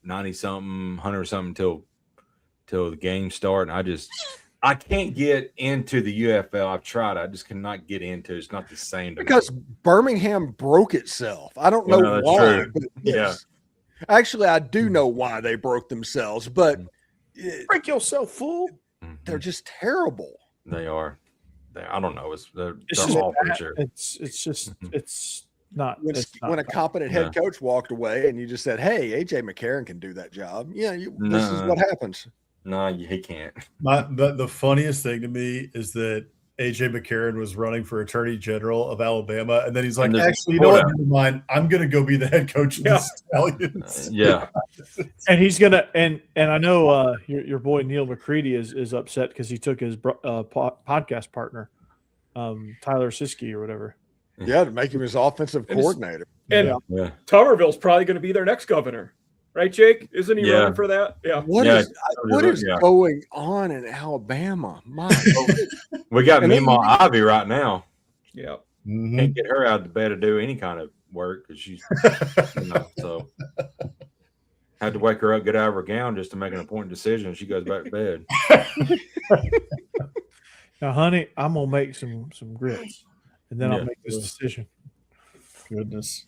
90 something, 100 something till the games start. And I can't get into the UFL. I've tried. I just cannot get into it. It's not the same. Because Birmingham broke itself. I don't know why. Yeah. Actually, I do know why they broke themselves, but break yourself, fool. They're just terrible. They are. I don't know. They're just all for sure. It's just it's not. When a competent head coach walked away and you just said, "Hey, AJ McCarron can do that job." Yeah, this is what happens. No, he can't. The funniest thing to me is that AJ McCarron was running for Attorney General of Alabama, and then he's like, And there's "Actually, you know what? Florida. Never mind. I'm going to go be the head coach of the Stallions." Yeah. And he's gonna and I know your boy Neil McCready is upset because he took his podcast partner, Tyler Siskey or whatever. Yeah, to make him his offensive coordinator. And Yeah. Tuberville's probably going to be their next governor, right, Jake? Isn't he running for that? Yeah. What Yeah, is going on in Alabama? My We got And then Mima Ivy right now. Yeah. Mhm. Can't get her out of bed to do any kind of work because she's, so had to wake her up, get out of her gown just to make an important decision. She goes back to bed. Now, honey, I'm gonna make some grits, and then I'll Yeah. make this decision. Goodness.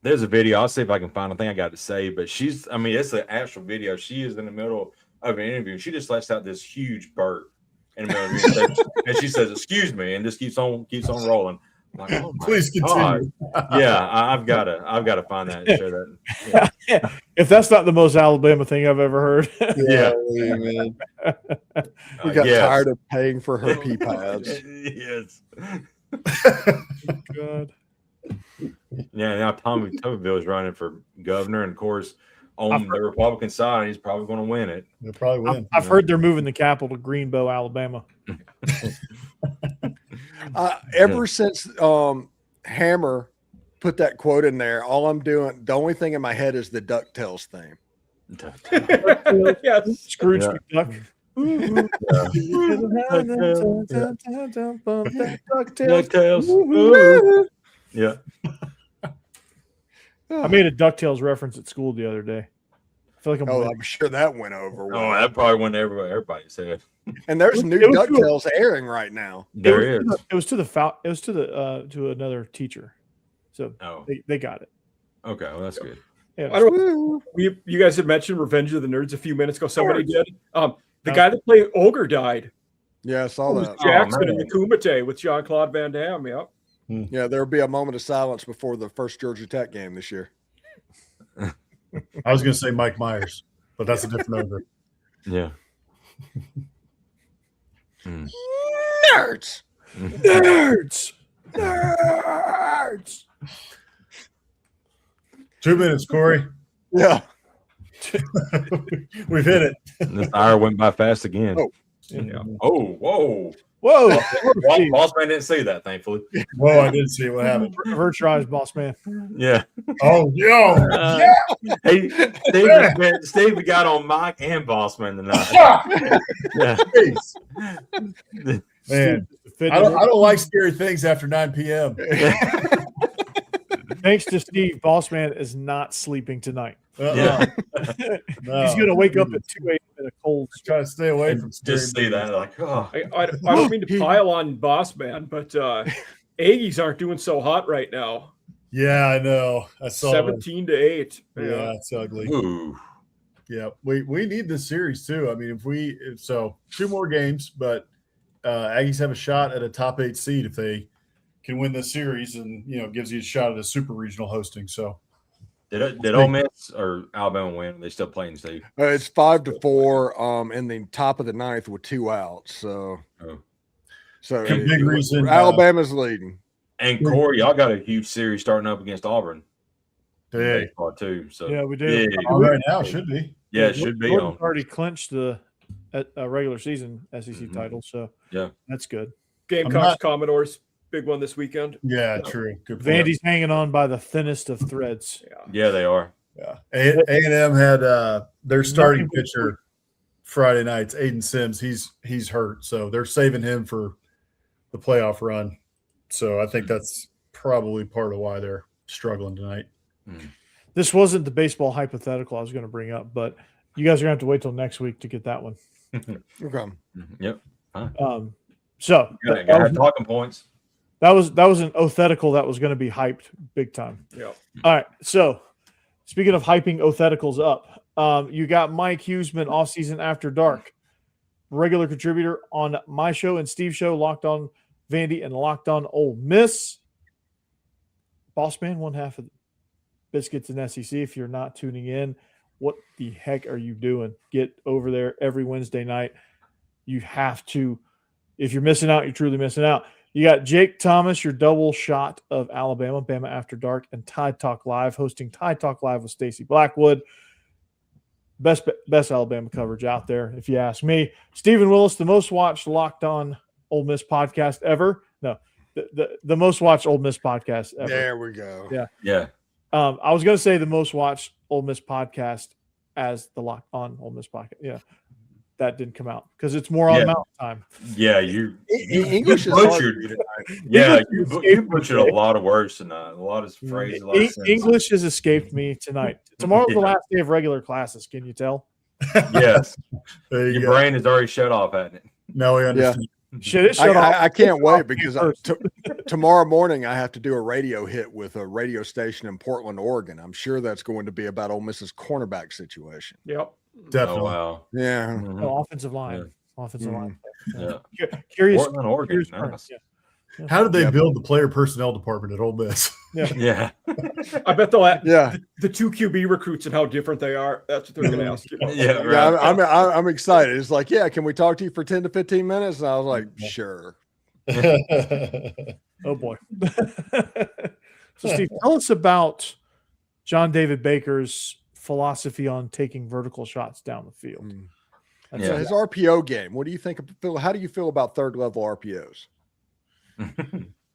There's a video. I'll see if I can find a thing I got to say, but it's an actual video. She is in the middle of an interview. She just lets out this huge burp in the middle of the interview. And she says, "Excuse me," and just keeps on rolling. I'm like, oh my Please continue. God. Yeah, I've got to find that and share that. Yeah. If that's not the most Alabama thing I've ever heard. Yeah. Man. we got yes. tired of paying for her pee pads. Yes. God. Yeah, now Tommy Tuberville is running for governor, and of course, on the Republican side, he's probably going to win it. They'll probably win. I've heard they're moving the capital to Greenbow, Alabama. Ever since Hammer put that quote in there, all I'm doing, the only thing in my head is the DuckTales theme. Yes. Scrooge Yeah. McDuck. DuckTales. Yeah. I made a DuckTales reference at school the other day. I feel like I'm sure that went over well. Oh, that probably went everybody said. And there's new DuckTales airing right now. There is. It was to another teacher, so they got it. Okay, well that's good. Yeah. I don't know. You guys had mentioned Revenge of the Nerds a few minutes ago. Somebody did. The guy that played Ogre died. Yeah, I saw that. Jackson in the Kumite with Jean-Claude Van Damme. Yep. Yeah, there'll be a moment of silence before the first Georgia Tech game this year. I was going to say Mike Myers, but that's a different ogre. Yeah. Nerds. Nerds. Nerds. 2 minutes, Corey. Yeah. We've hit it. This hour went by fast again. Oh. Yeah. Oh, whoa. Whoa. Boss man didn't see that, thankfully. Whoa, I didn't see what happened. Avert your eyes, boss man. Yeah. Oh, yo. Hey, Steve got on Mike and Boss Man tonight. Yeah. Man, I don't like scary things after 9 p.m. Thanks to Steve, boss man is not sleeping tonight. Yeah. No. He's going to wake up at 2 a.m. in a cold. Try to stay away from scary Just see that, like, oh. I don't mean to pile on Boss Man, but Aggies aren't doing so hot right now. Yeah, I know. I saw 17-8. Yeah, it's ugly. Ooh. Yeah, we need this series too. I mean, so 2 more games, but Aggies have a shot at a top 8 seed if they can win this series, and gives you a shot at a super regional hosting. So Did Ole Miss or Alabama win? They still playing, Steve? It's 5-4 in the top of the 9th with 2 outs. So big reason Alabama's leading. And Corey, y'all got a huge series starting up against Auburn. Hey. Baseball too. So Yeah, we do. Yeah, all right now should be. yeah, it should be Jordan's on. already clinched the regular season SEC title, so Yeah, that's good. Gamecocks, Commodores, big one this weekend. Yeah, true. Good point. Vandy's hanging on by the thinnest of threads. yeah, they are. Yeah, A&M had their starting pitcher Friday nights, Aiden Sims. He's hurt, so they're saving him for the playoff run. So I think that's probably part of why they're struggling tonight. This wasn't the baseball hypothetical I was going to bring up, but you guys are going to have to wait till next week to get that one. Okay. Yep. So Got talking points. that was an othetical that was going to be hyped big time. Yeah. All right. So speaking of hyping otheticals up, you got Mike Hughesman, Off Season After Dark, regular contributor on my show and Steve's show, Locked On Vandy and Locked On Ole Miss. Boss Man, one half of Biscuits and SEC. If you're not tuning in, What the heck are you doing? Get over there every Wednesday night. You have to. If you're missing out, you're truly missing out. You got Jake Thomas, your double shot of Alabama, Bama After Dark, and Tide Talk Live, hosting Tide Talk Live with Stacey Blackwood. Best Alabama coverage out there, if you ask me. Stephen Willis, the most watched Locked On Ole Miss podcast ever. No, the most watched Ole Miss podcast ever. There we go. Yeah. I was going to say the most watched Ole Miss podcast as the Locked On Ole Miss podcast. Yeah, that didn't come out because it's more on Mountain Time. Yeah, you English is butchered. Yeah, you butchered a lot of words tonight. A lot of phrases. A lot of English has escaped me tonight. Tomorrow's the last day of regular classes. Can you tell? Yes. There you Your go. brain is already shut off, hasn't it? No, we understand. Shit, it shut off. I can't wait because tomorrow morning I have to do a radio hit with a radio station in Portland, Oregon. I'm sure that's going to be about Ole Miss's cornerback situation. Yep. Definitely. Oh, wow. Yeah. Mhm. Oh, offensive line. Offensive line. Yeah. Curious. Portland, Oregon. curious Nice. yeah. How did they build the player personnel department at Ole Miss? Yeah. I bet they'll ask Yeah. the two QB recruits and how different they are. That's what they're going to ask you. Yeah, Yeah, right. I'm excited. It's like, yeah, can we talk to you for 10 to 15 minutes? And I was like, sure. Oh boy. So Steve, tell us about John David Baker's philosophy on taking vertical shots down the field. That's So Yeah. his RPO game, what do you think? How do you feel about third level RPOs?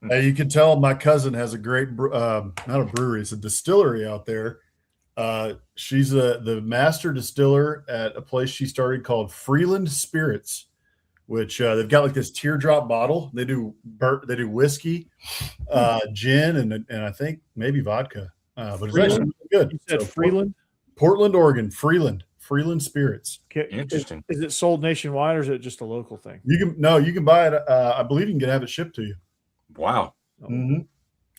Hey, you can tell my cousin has a great, not a brewery, it's a distillery out there. She's the master distiller at a place she started called Freeland Spirits, which they've got like this teardrop bottle. They do whiskey, gin, and I think maybe vodka. But it's actually really good. You said So, Freeland? Portland, Oregon, Freeland Spirits. Interesting. Is it sold nationwide or is it just a local thing? You can buy it. I believe you can have it shipped to you. Wow. Mm-hmm.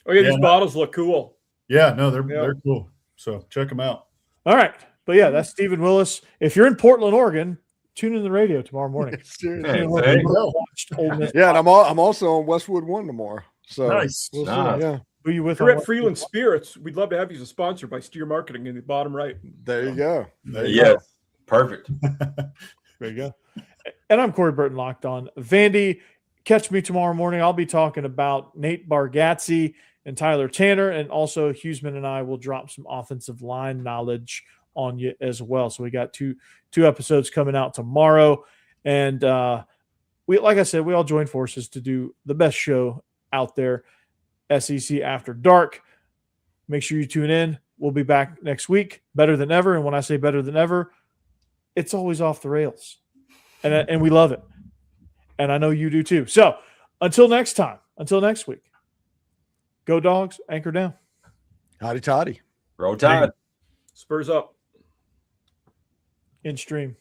Oh, yeah, these Yeah. bottles look cool. Yeah, no, they're cool. So check them out. All right. But yeah, that's Stephen Willis. If you're in Portland, Oregon, tune in the radio tomorrow morning. Hey, Tune in there on you the go. watched Ole Miss. Yeah, and I'm also on Westwood 1 tomorrow. So Nice. we'll see. Nice. Yeah, Who you with? If you're on at Freeland Spirits, we'd love to have you as a sponsor by Steer Marketing in the bottom right. there you go. There you Yes. Perfect. There you go. And I'm Corey Burton, Locked On Vandy. Catch me tomorrow morning. I'll be talking about Nate Bargatze and Tyler Tanner, and also Huseman and I will drop some offensive line knowledge on you as well. So we got two episodes coming out tomorrow, and like I said, we all join forces to do the best show out there, SEC After Dark. Make sure you tune in. We'll be back next week, better than ever. And when I say better than ever, it's always off the rails, and we love it. And I know you do too. So until next week, go Dogs, anchor down. Hotty toddy. Roll Tide. Spurs up. In stream.